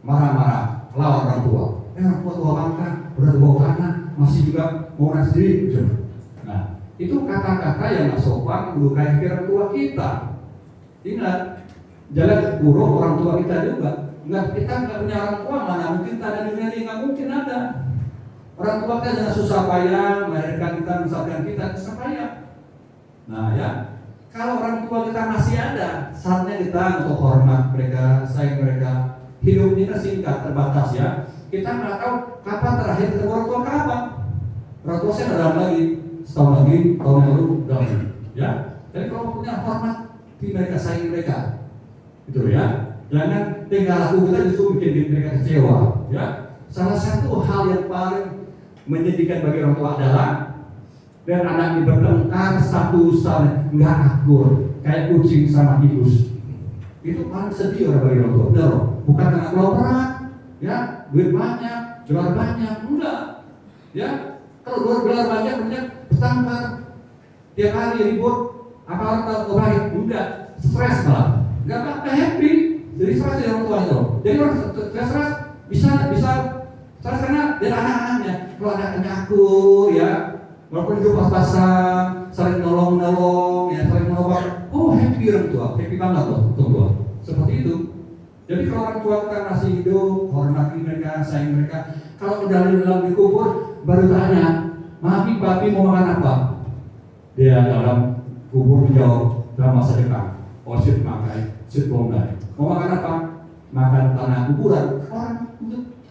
marah-marah lawan orang tua. Orang tua bangka, udah tua anak, masih juga mau sendiri. Nah, itu kata-kata yang nggak sopan melukai hati orang tua kita. Ingat, jalan buruk orang tua kita juga. Kita nggak punya orang tua, mana mungkin tak ada dunia ini, nggak mungkin ada. Orang tua kita jangan susah payah melahirkan kita, membesarkan kita susah payah. Nah ya, kalau orang tua kita masih ada, saatnya kita untuk hormat mereka, sayang mereka. Hidup kita singkat, terbatas ya. Kita nggak tahu kapan terakhir ketemu orang tua kapan. Orang tua saya dalam lagi, setahun lagi, tahun lalu, dalam ya. Jadi kalau punya hormat, mereka sayang mereka, gitu ya. Jangan tinggal laku kita justru bikin mereka kecewa, ya. Salah satu hal yang paling menyedihkan bagi orang tua adalah dan anaknya bertengkar satu sama nggak akur kayak kucing sama tikus. Itu paling sedih orang bagi orang tua. Benar, bukan karena keluar berat, ya, duit banyak, gelar banyak, enggak, ya. Kalau gelar banyak bertengkar tiap hari ribut, apa orang baik, enggak, stres malah, nggak happy. Jadi stres dari orang tua itu. Jadi orang stres bisa stres karena dari anak-anaknya. Kalau anaknya akur, ya, walaupun hidup pas-pasan, saling nolong, ya, saling menolong. Oh, happy orang tua, happy banget loh, tua. Seperti itu. Jadi kalau orang tua kita masih hidup, hormati mereka, sayang mereka. Kalau udah dalam dikubur, baru tanya, mami, papi mau makan apa? Dia dalam kubur menjawab dalam masa depan. Oh, sit makan, sit bongkai. Mau makan apa? Makan tanah kuburan. Orang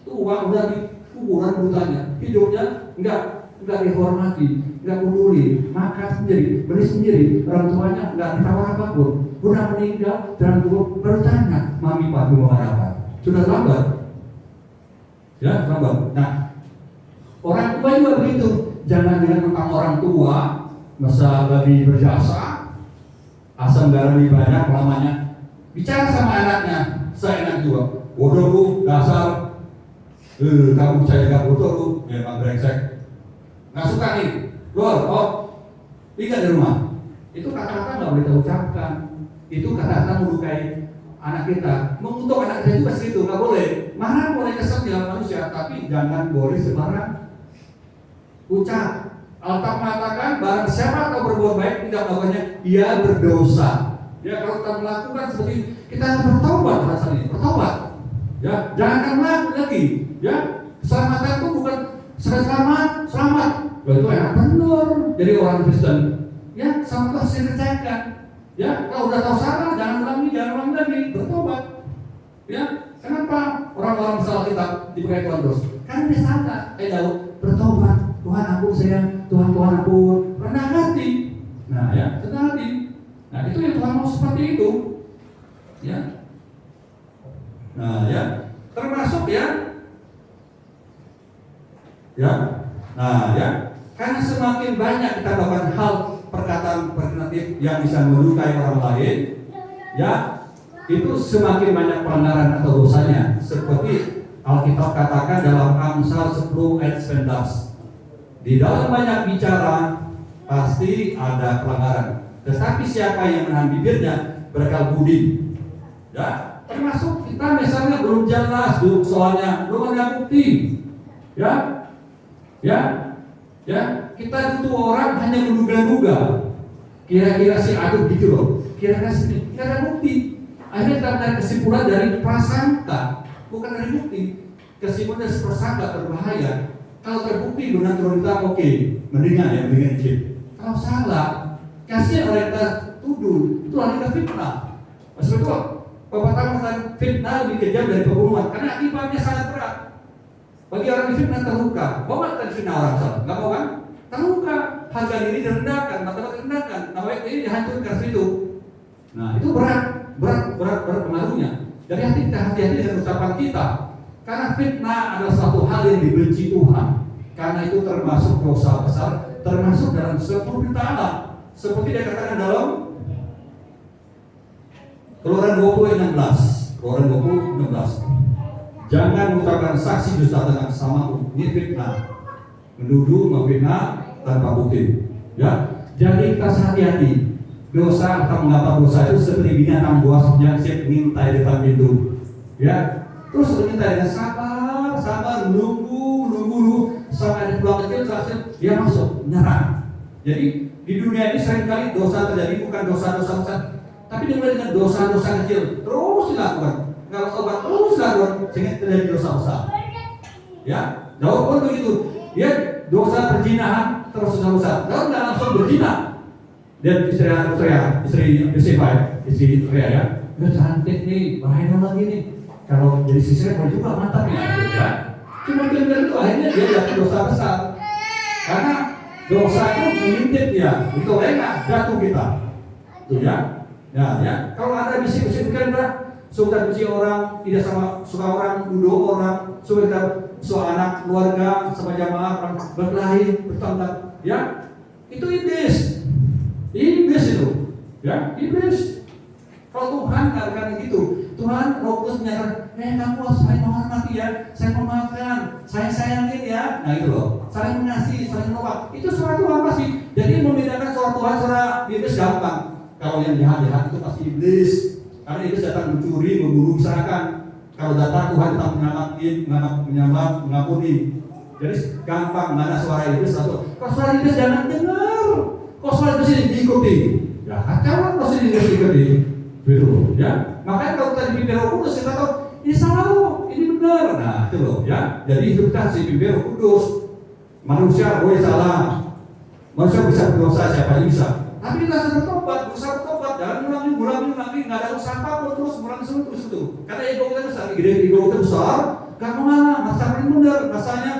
tua udah di kuburan bertanya, hidupnya enggak dihormati, enggak peduli, makan sendiri, beli sendiri, orang tuanya enggak ditawar apapun. Udah meninggal dalam kubur bertanya, mami papi mau makan apa? Sudah lambat, ya lambat. Nah, orang tua juga begitu. Jangan dengan tentang orang tua, masa lebih berjasa, asam garam lebih banyak lamanya. Bicara sama anaknya, saya enak juga. Bodoh lu, dasar. Kamu saya gak bodoh lu, ya Pak brengsek. Nggak suka nih, keluar, tinggal di rumah. Itu kata-kata nggak boleh kita ucapkan. Itu kata-kata melukai anak kita. Mengutuk anak kita juga segitu, nggak boleh. Marah boleh, kesel ya manusia, tapi jangan boleh sembarang ucap. Alkitab mengatakan barang siapa kau berbuat baik tidak melakukannya, dia berdosa. Ya, kalau kita melakukan seperti ini, kita harus bertobat rasanya ini, bertobat. Ya, jangan melakukan lagi. Ya, keselamatan itu bukan selamat. Itu yang benar. Jadi orang Kristen, ya, sama harus dikerjakan. Ya, kalau udah tahu salah, jangan ulangi lagi, bertobat. Ya, kenapa orang-orang salah kita dipakai Tuhan terus? Karena dia salah. Bertobat. Tuhan ampun saya, Tuhan ampun. Rendah hati. Nah, ya, rendah hati. Nah, itu yang Tuhan mau seperti itu. Ya. Nah, ya, termasuk ya. Ya. Nah, ya. Karena semakin banyak kita melakukan hal perkataan alternatif yang bisa melukai orang lain, ya, itu semakin banyak pelanggaran atau dosanya. Seperti Alkitab katakan dalam Amsal 10 ayat 19. Di dalam banyak bicara pasti ada pelanggaran. Tetapi siapa yang menahan bibirnya berkal budi. Ya, termasuk kita misalnya belum jelas soalnya, belum ada bukti. Ya, kita butuh orang hanya menduga-duga. Kira-kira si Aduh gitu loh. Kira-kira sini, tidak ada bukti. Akhirnya kita menarik kesimpulan dari prasangka, bukan dari bukti. Kesimpulan dari prasangka berbahaya. Kalau terbukti benar kita oke, mendingan dikit. Kalau salah, kasihan orang kita tuduh, itu lari ke fitnah. Maksudnya itu, Bapak tahu fitnah lebih kejam dari pembunuhan karena akibatnya sangat berat. Bagi orang di fitnah terluka, mau nggak kita fitnah orang salah? Nggak mau kan? Terluka, harga diri direndahkan, martabat direndahkan, namanya ini dihancurkan situ. Nah itu berat pengaruhnya. Jadi hati-hati dengan ucapan kita. Karena fitnah adalah suatu hal yang dibenci Tuhan. Karena itu termasuk dosa besar, termasuk dalam 10 perintah Allah. Seperti dia katakan dalam Keluaran 20:16. Keluaran 20:16. Jangan mengucapkan saksi dusta tentang sesamamu. Ini fitnah. Menuduh, memfitnah tanpa bukti. Ya. Jadi kita hati-hati. dosa atau mengapa dosa itu seperti binatang buas yang siap mengintai depan pintu, ya. Terus mengintai dengan sabar, menunggu sampai ada peluang kecil, dia masuk, menyerang. Jadi di dunia ini seringkali dosa terjadi bukan dosa-dosa besar, tapi dimulai dengan dosa-dosa kecil, terus dilakukan. Kalau tobat terus dilakukan, sehingga terjadi dosa besar. Ya, Daud pun begitu. Dia dosa perzinahan terus dosa besar. Daud nggak langsung berzina. Dan istri Rea ya, udah cantik nih, bahaya lagi nih. Kalau jadi istri mau juga mantap ya. Cuma kemudian itu akhirnya dia jatuh dosa besar. Karena dosa itu mengintip ya, itu enak jatuh kita. Tuh ya. Ya. Kalau ada bisik-bisik kan suka benci orang, tidak sama suka orang, duduk orang, suka anak, keluarga, sama jamaah, orang berkelahi, bertengkar, ya itu iblis itu, ya iblis. Kalau Tuhan katakan gitu, Tuhan Roh Kudus menyatakan, kamu saling menghormati ya, saya memaafkan, saya sayangin ya, nah itu loh, saling mengasihi, saling menolak, itu suara Tuhan pasti. Jadi membedakan suara Tuhan, suara iblis gampang. Kalau yang jahat itu pasti iblis. Karena iblis datang mencuri, memburu, misalkan. Kalau datang Tuhan datang mengampuni. Jadi gampang mana suara iblis atau kalau suara iblis jangan dengar. Kalau suara iblis ini diikuti. Ya kacau kalau suara iblis diikuti. Betul, ya. Makanya kalau kita dipimpin Roh Kudus kita tahu ini salah loh, ini benar. Nah itu loh, ya. Jadi hidup kita dipimpin Roh Kudus. Manusia boleh salah. Manusia bisa berdosa, siapa yang bisa. Tapi kita harus bertobat, jangan ngulangi, nggak ada usaha apapun terus terus itu. Karena ego kita besar, ego kita besar, gak kemana, merasa paling benar, rasanya,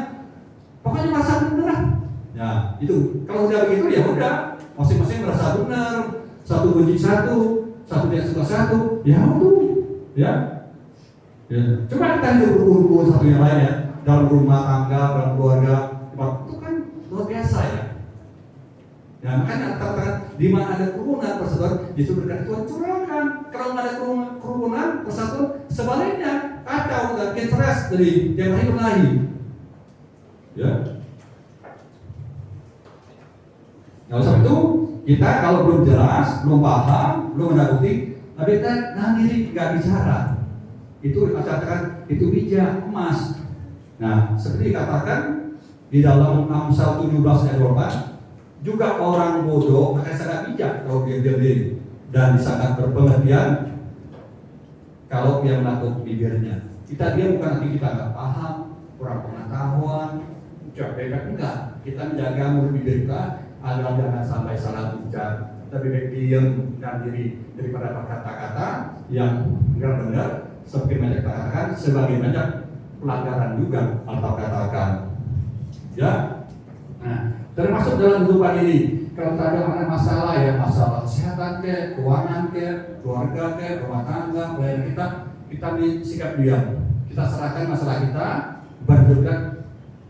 pokoknya merasa benar. Ya itu, kalau udah begitu ya udah, masing-masing merasa benar, satu benci satu tidak suka satu, ya itu, ya. Coba kita hidup berkumpul satu yang lain ya, dalam rumah tangga, dalam keluarga, itu kan luar biasa ya. Ya makanya katakan di mana ada kerukunan persatuan justru berkat Tuhan curahkan. Kalau nggak ada kerukunan persatuan sebaliknya kacau dan stres dari yang lain lagi. Ya. Nah sebab itu kita kalau belum jelas, belum paham, belum ada bukti, tapi kita diri nggak bicara. Itu katakan itu bijak emas. Nah seperti dikatakan di dalam Amsal 17 ayat 24. Juga orang bodoh akan sangat bijak kalau dia diri dan sangat berpengertian kalau dia menatuk bibirnya. Kita diam bukan nanti kita nggak paham, kurang pengetahuan, capek enggak. Kita menjaga mulut bibir kita agar jangan sampai salah ucap. Kita lebih baik diam dan diri daripada kata-kata yang benar-benar seperti banyak kita katakan sebagai banyak pelanggaran juga atau katakan. Ya. Nah, termasuk dalam kehidupan ini, kalau ada masalah ya, masalah kesehatan ke, keuangan ke, keluarga ke, rumah tangga, pelayanan kita sikap diam. Kita serahkan masalah kita, berdoa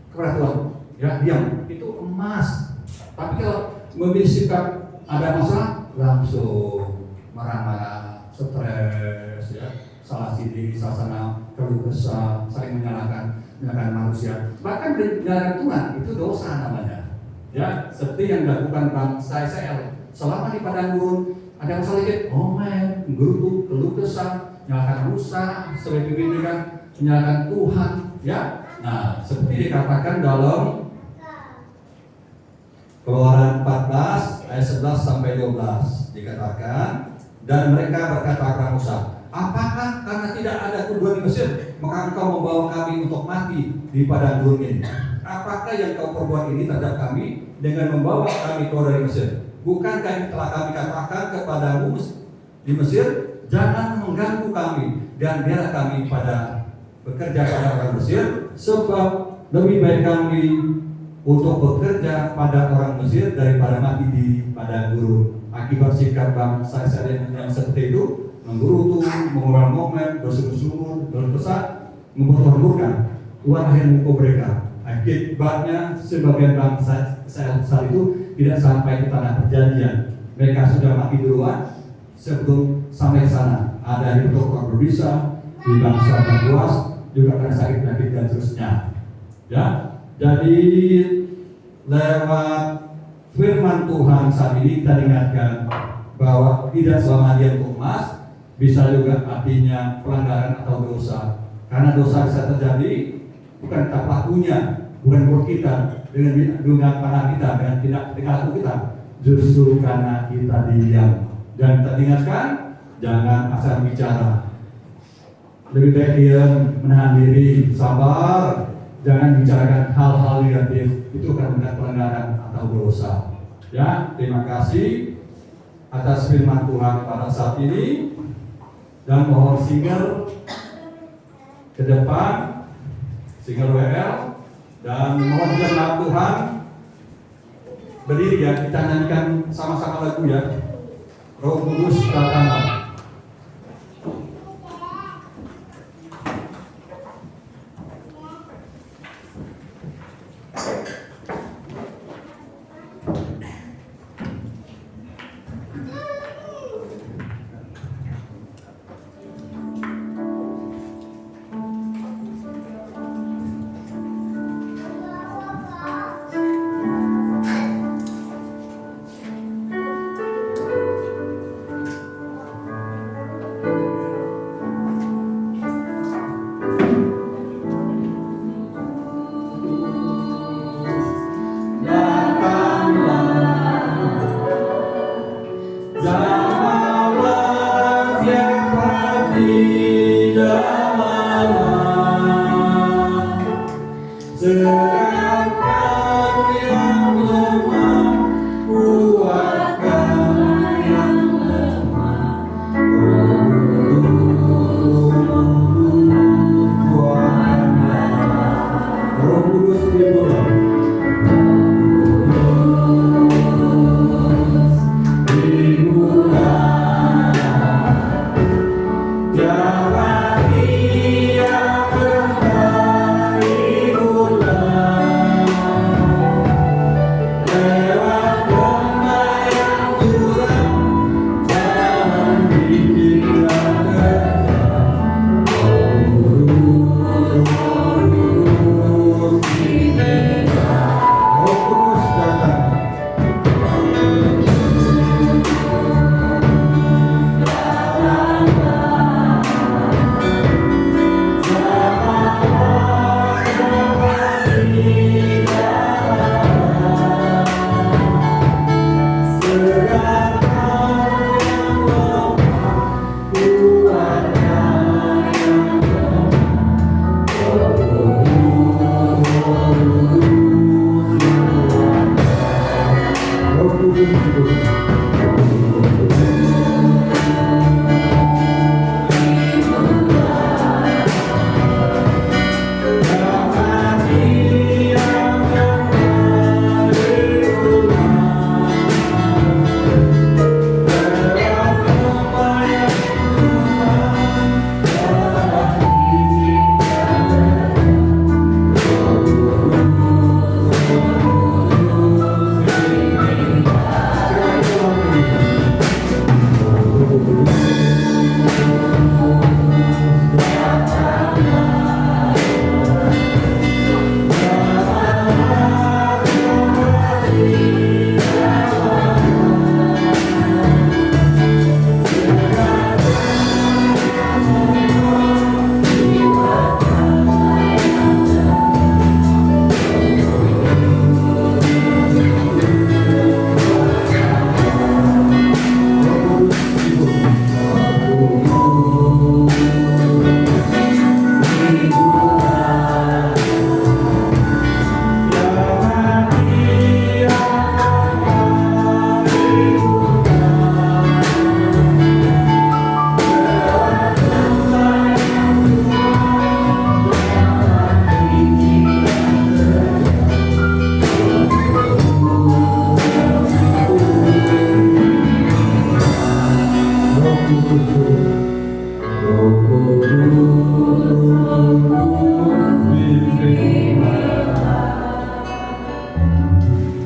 kepada Tuhan. Ya, diam. Itu emas. Tapi kalau memilih sikap ada masalah, langsung marah-marah, stres, ya, salah sidik, salah keluh kesah, saling menyalahkan manusia. Bahkan dengan Tuhan itu dosa namanya. Ya, seperti yang dilakukan bangsa Israel selama di padang gurun ada masalah dikit, guru keluh kesah, menyalahkan Musa sebagai pimpinan, menyalahkan Tuhan, ya. Nah, seperti dikatakan dalam Keluaran 14 ayat 11 sampai 12 dikatakan, dan mereka berkata kepada Musa, apakah karena tidak ada tuduhan di Mesir maka engkau membawa kami untuk mati di padang gurun ini? Apakah yang kau perbuat ini terhadap kami dengan membawa kami keluar dari Mesir? Bukankah yang telah kami katakan kepadamu di Mesir, jangan mengganggu kami dan biarlah kami bekerja pada orang Mesir, sebab lebih baik kami untuk bekerja pada orang Mesir daripada mati di padang gurun. Akibat sikap bangsa Israel yang seperti itu, menggerutu, mengulang momen, bersungut-sungut, berpesan, memperturunkan Tuhan akhir mukul mereka. Akibatnya sebagian bangsa Israel saat itu tidak sampai ke tanah perjanjian. Mereka sudah mati duluan sebelum sampai sana. Ada di orang berbisa, di bangsa Baguas, juga kena sakit penyakit dan seterusnya. Ya, jadi lewat firman Tuhan saat ini kita ingatkan bahwa tidak selama dia untuk emas, bisa juga artinya pelanggaran atau dosa. Karena dosa bisa terjadi bukan kita pelakunya, bukan buat kita dengan tangan kita, dengan tindak laku kita, justru karena kita diam. Dan kita ingatkan, jangan asal bicara. Lebih baik diam, menahan diri, sabar, jangan bicarakan hal-hal negatif. Itu akan benar pelanggaran atau dosa. Ya, terima kasih atas firman Tuhan pada saat ini, dan mohon single ke depan, single WL, dan mohon jemaat Tuhan berdiri ya, kita nyanyikan sama-sama lagu ya, Roh Kudus datanglah.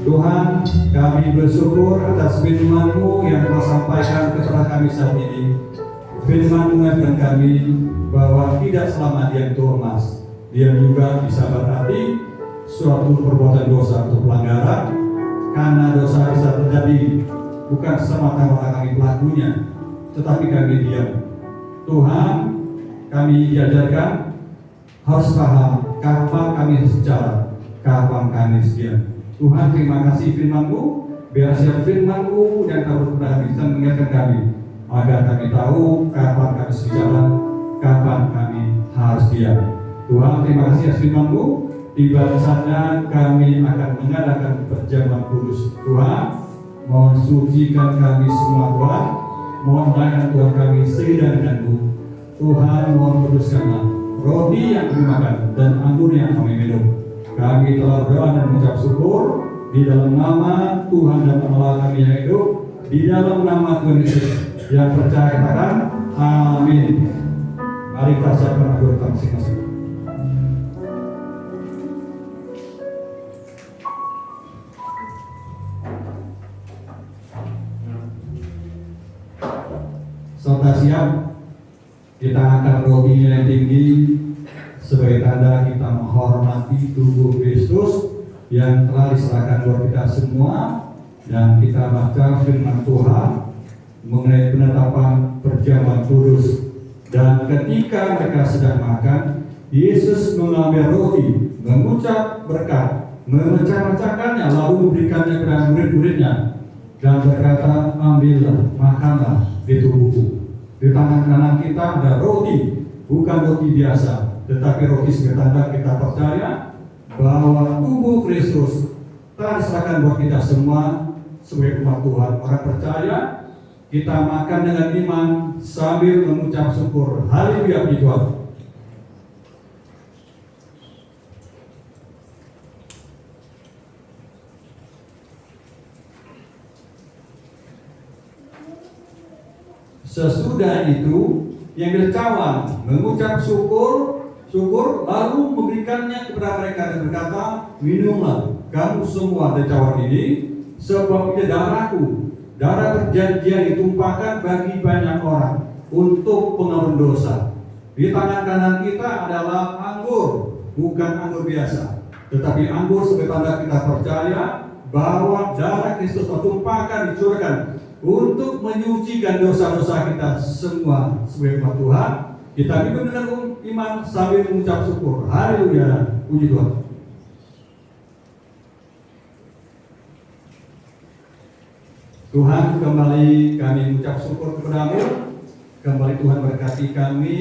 Tuhan, kami bersyukur atas firman-Mu yang telah sampaikan kepada kami saat ini. Firman mengajarkan kami bahwa tidak selama diam itu emas, diam juga bisa berarti suatu perbuatan dosa atau pelanggaran, karena dosa bisa terjadi bukan semata-mata kami kami pelakunya, tetapi kami diam. Tuhan, kami diajarkan harus paham kapan kami harus bicara, kapan kami harus diam. Tuhan, terima kasih firman-Mu, biar siap firman-Mu dan Kamu bisa mengingatkan kami, agar kami tahu kapan kami harus bicara, kapan kami harus diam. Tuhan, terima kasih atas firman-Mu. Di balasannya kami akan mengadakan perjamuan kudus. Tuhan, mohon sucikan kami semua Tuhan. Mohon tangan Tuhan kami seida denganmu. Tuhan, mohon kuduskanlah roti yang kami makan dan anggur yang kami minum. Kami telah berdoa dan mengucap syukur di dalam nama Tuhan dan Allah kami yang hidup, di dalam nama Tuhan Yesus. Yang percaya katakan amin. Mari kita siapkan anggota masing-masing. Saudara siap, kita angkat rotinya yang tinggi sebagai tanda kita menghormati tubuh Kristus yang telah diserahkan buat kita semua, dan kita baca firman Tuhan mengenai penetapan perjamuan kudus. Dan ketika mereka sedang makan, Yesus mengambil roti, mengucap berkat, memecah-mecahkannya, lalu memberikannya kepada murid-muridnya dan berkata, ambillah, makanlah, itu tubuhku. Di tangan kanan kita ada roti, bukan roti biasa, tetapi roti sebagai tanda kita percaya bahwa tubuh Kristus telah diserahkan buat kita semua sebagai umat Tuhan. Orang percaya, kita makan dengan iman sambil mengucap syukur. Haleluya, puji Tuhan. Sesudah itu yang bercawan mengucap syukur lalu memberikannya kepada mereka dan berkata, minumlah kamu semua dari cawan ini, sebab ini darahku, darah perjanjian ditumpahkan bagi banyak orang untuk pengampun dosa. Di tangan kanan kita adalah anggur, bukan anggur biasa, tetapi anggur sebagai tanda kita percaya bahwa darah Kristus ditumpahkan, dicurahkan untuk menyucikan dosa-dosa kita semua sebagai umat Tuhan. Kita minum dengan iman sambil mengucap syukur. Haleluya, puji Tuhan. Tuhan, kembali kami mengucap syukur kepada-Mu. Kembali Tuhan berkati kami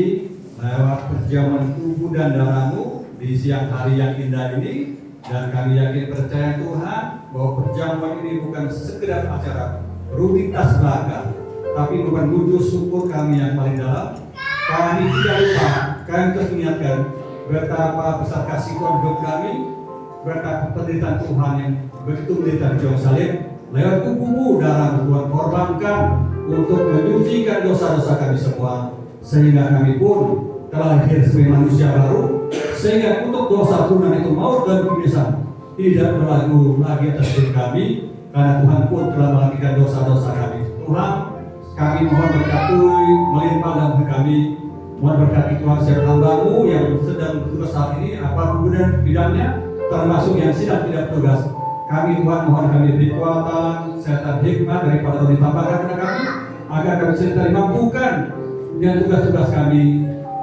lewat perjamuan tubuh dan darah-Mu di siang hari yang indah ini. Dan kami yakin percaya Tuhan bahwa perjamuan ini bukan sekedar acara rutinitas belaka, tapi bukan wujud syukur kami yang paling dalam. Kami tidak lupa, kami terus mengingatkan betapa besar kasih Tuhan hidup kami, betapa penderitaan Tuhan yang begitu menderita di kayu salib. Lewat tubuh-Mu, darah-Mu Tuhan korbankan untuk menyucikan dosa-dosa kami semua, sehingga kami pun telah lahir sebagai manusia baru, sehingga untuk dosa Tuhan itu maut dan kebinasaan tidak berlaku lagi atas diri kami, karena Tuhan pun telah menghapuskan dosa-dosa kami. Tuhan, kami mohon berkati melimpah dalam hidup kami. Mohon berkati Tuhan setiap hamba-Mu yang sedang bertugas saat ini, apapun dan bidangnya, termasuk yang sedang tidak bertugas. Kami Tuhan mohon kami beri kekuatan, kesehatan, hikmat daripada Tuhan ditambahkan kepada kami, agar kami sering dimampukan dengan tugas-tugas kami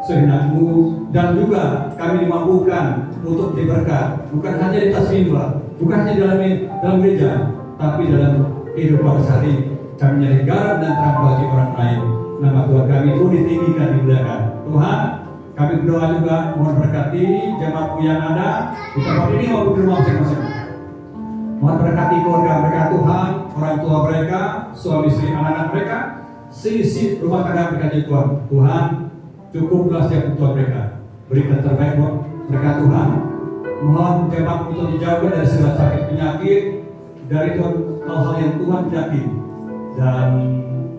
sehendak-Mu, dan juga kami dimampukan untuk diberkat, bukan hanya di tasbih, bukan hanya dalam gereja, tapi dalam kehidupan sehari. Kami menjadi garam dan terang bagi orang lain. Nama Tuhan kami pun ditinggikan, dimuliakan. Tuhan, kami berdoa juga mohon berkati jemaat-Mu yang ada di tempat ini maupun di rumah masing-masing. Mohon berkati keluarga mereka Tuhan, orang tua mereka, suami istri, anak-anak mereka, sisi rumah tangga mereka di Tuhan. Tuhan, cukuplah setiap kebutuhan mereka. Berikan terbaik buat mereka Tuhan. Mohon jemaat untuk dijauhkan dari segala sakit penyakit, dari Tuhan hal-hal yang Tuhan tidak dan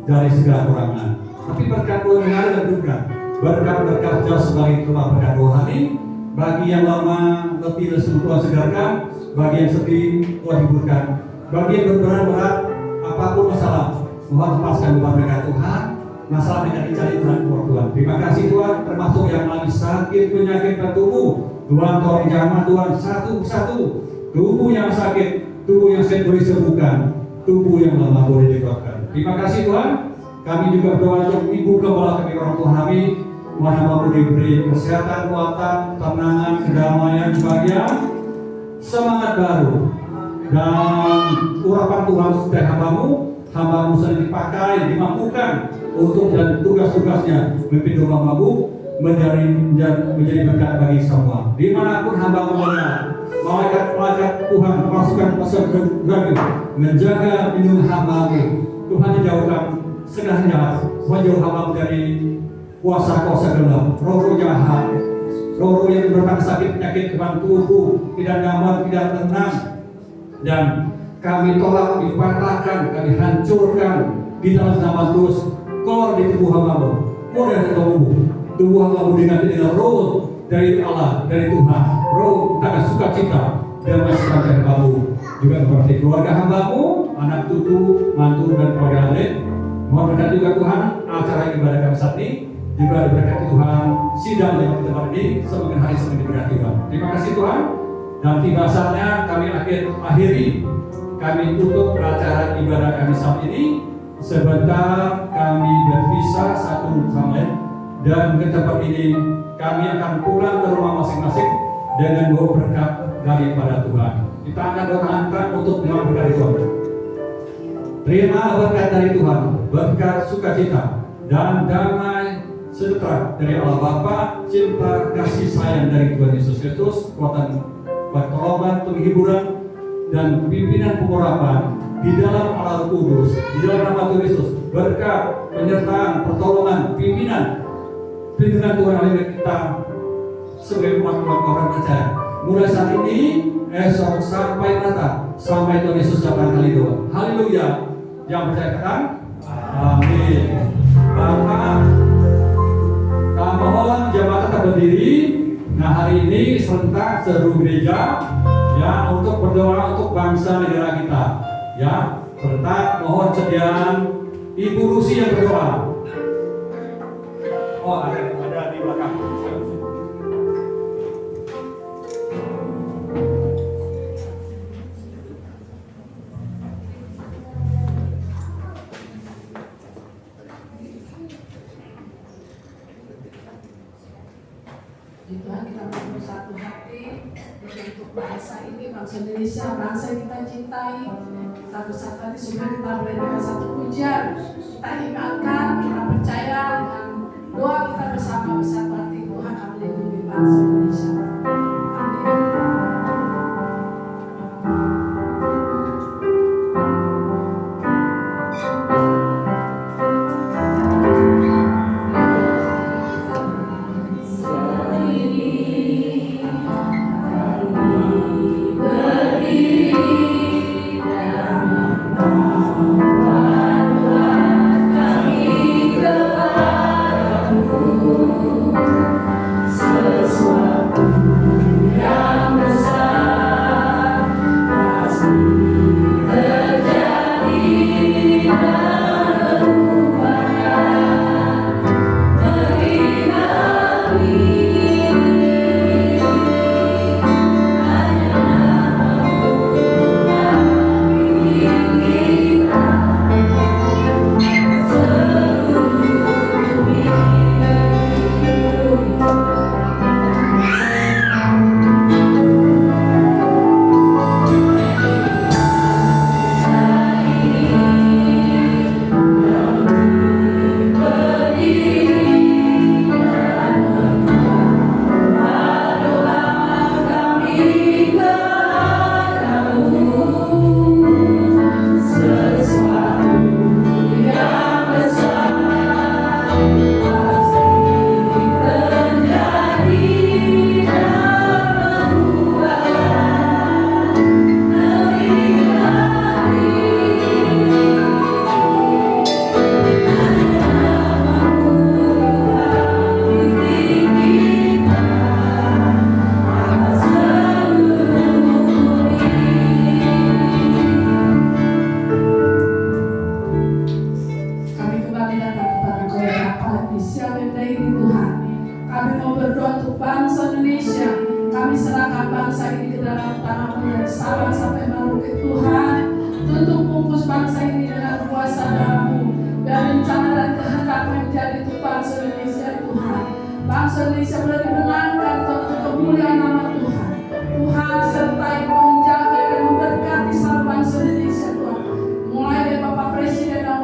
dari segala kurangan. Tapi berkat Tuhan yang ada dan juga berkat-berkat jauh sebagai rumah berkat rohani, bagi yang lama letih lesu Tuhan segarkan, bagi yang sedih Tuhan hiburkan, bagi yang berat apapun masalah, mohon lepaskan beban mereka Tuhan. Masalah mereka dicari Tuhan keluar Tuhan. Terima kasih Tuhan, termasuk yang lagi sakit penyakit tubuh, Tuhan tolong jamah Tuhan satu persatu. Tubuh yang sakit boleh disembuhkan, tubuh yang lemah boleh dikuatkan. Terima kasih Tuhan. Kami juga berdoa untuk Ibu Gembala kami, orang tua kami, mana mampu diberi kesehatan, kekuatan, ketenangan, kedamaian, kebahagiaan, semangat baru, dan urapan Tuhan setiap hambamu sudah dipakai, dimampukan untuk dan tugas-tugasnya memimpin domba-domba menjadi berkat bagi semua. Dimanapun hambamu berada, malaikat Tuhan pasukan kami menjaga lindungi hambamu. Tuhan dijauhkan segala jahat, menjauh hambamu dari kuasa-kuasa gelap, roh-roh jahat, roh-roh yang menyebabkan sakit penyakit kepada tubuh, tidak nyaman, tidak tenang, dan kami tolak, dipatahkan, kami hancurkan di dalam nama Yesus. Kor di tubuh hambamu, kor dari tubuh hambamu dengan roh dari Allah, dari Tuhan, roh tak sukacita dan masyarakat hambamu, juga seperti keluarga hambamu, anak cucu, mantu dan keluarga lain. Mohon berkat juga Tuhan acara ibadah kami saat ini, juga diberkati Tuhan sidang yang di tempat ini semakin hari semakin diberkati Tuhan. Terima kasih Tuhan. Dan tiba saatnya kami akhiri, kami tutup acara ibadah kami saat ini. Sebentar kami berpisah satu sama lain, dan ke tempat ini kami akan pulang ke rumah masing-masing dengan bawa berkat daripada Tuhan. Kita akan doakan untuk menerima berkat Tuhan. Terima berkat dari Tuhan, berkat sukacita dan damai sejahtera dari Allah Bapa, cinta kasih sayang dari Tuhan Yesus Kristus, kekuatan pertolongan, penghiburan dan pimpinan pengurapan di dalam Allah Kudus, di dalam nama Tuhan Yesus, berkat penyertaan, pertolongan, pimpinan Tuhan oleh kita sebagai umat-umat orang percaya. Mulai saat ini, esok sampai Natal, sampai Tuhan Yesus datang kali dua. Haleluya. Yang percaya katakan, amin. Bapak, mohon jemaat tetap berdiri. Nah, hari ini serentak seluruh gereja ya untuk berdoa untuk bangsa negara kita. Ya, serentak mohon sediaan Ibu Rusi yang berdoa. Oh, ada di belakang. Tuhan, kita mau satu hati untuk bangsa ini, bangsa Indonesia, bangsa yang kita cintai. Kita bersatu semua, kita boleh dengan satu pujian. Kita ingatkan, kita percaya dengan doa kita bersama bersatu hati. Tuhan akan melindungi bangsa Indonesia. Amin. Tutup bungkus bangsa ini dengan kuasa darah-Mu. Biar rencana dan kehendak menjadi untuk bangsa Indonesia Tuhan. Bangsa Indonesia boleh dimenangkan untuk kemuliaan nama Tuhan. Tuhan sertai menjaga dan memberkati seluruh bangsa Indonesia Tuhan. Mulai dari Bapak Presiden dan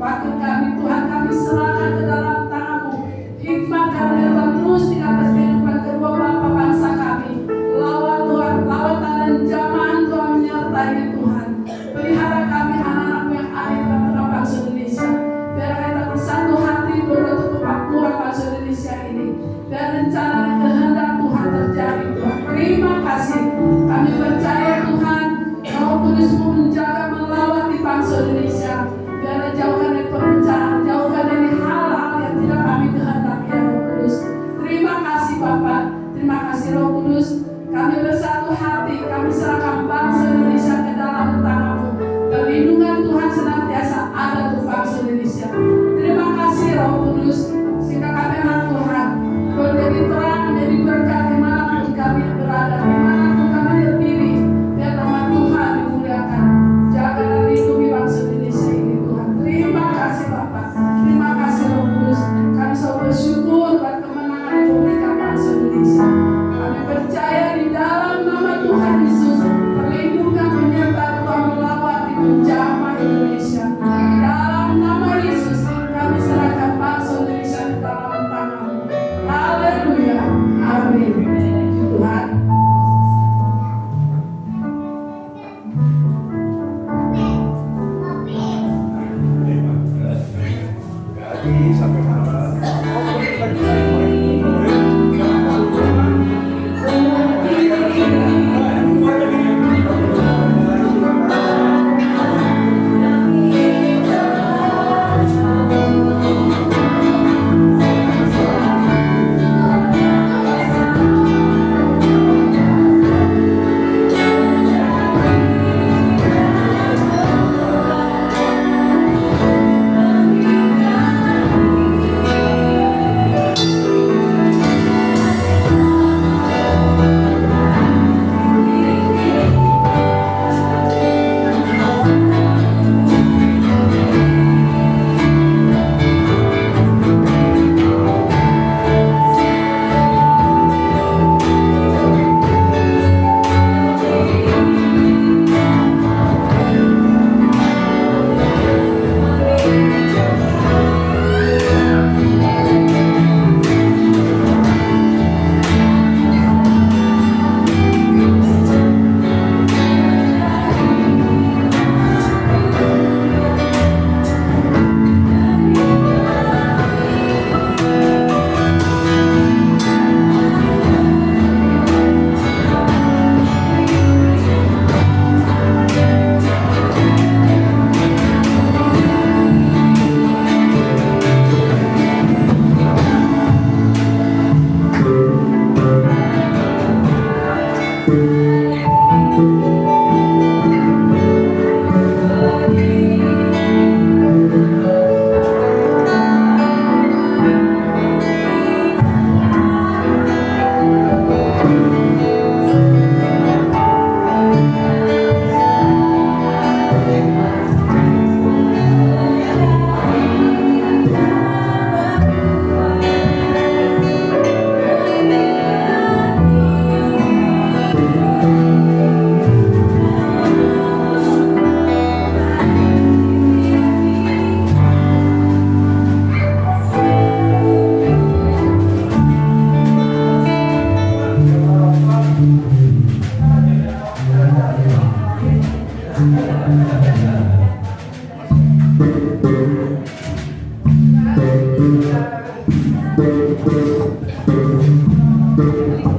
wakil kami Tuhan, kami serahkan ke dalam tangan-Mu. Hikmat dan terus di atas kehidupan kedua bapa bangsa kami. Lawan Tuhan, lawatan dan jamahan Tuhan menyertai Tuhan. Pelihara kami anak-anak yang ada di tengah-tengah bangsa Indonesia. Biar kita bersatu hati untuk kemakmuran bangsa Indonesia ini. Biar rencana dan kehendak Tuhan terjadi Tuhan. Terima kasih. Kami percaya Tuhan, Roh Kudus-Mu menjaga melawati bangsa Indonesia. Biar jauhkan dari perpecahan, jauhkan dari hal-hal yang tidak kami kehendaki ya Roh Kudus. Terima kasih Bapak, terima kasih Roh Kudus. Kami bersatu hati, kami serahkan bangsa Indonesia ke dalam tangan-Mu. Perlindungan Tuhan senantiasa ada untuk bangsa Indonesia. Terima kasih Roh Kudus, sehingga kami anak Tuhan menjadi terang, menjadi berkat dimanapun kami berada, dimanapun kami berdiri. Biar nama Tuhan dimuliakan. Jaga dan lindungi bangsa Indonesia ini Tuhan. Terima kasih Bapak, terima kasih Roh Kudus. Kami selalu bersyukur buat kemenangan yang diberikan bangsa Indonesia. Kami percaya di dalam nama Tuhan Yesus terlindungkan menyertai Tuhan melawati menjamah Indonesia. Di dalam nama Yesus kami serahkan bangsa Indonesia di dalam tangan-Mu. Haleluya, amin. Tuhan. Jadi sampai mana? Terima kasih.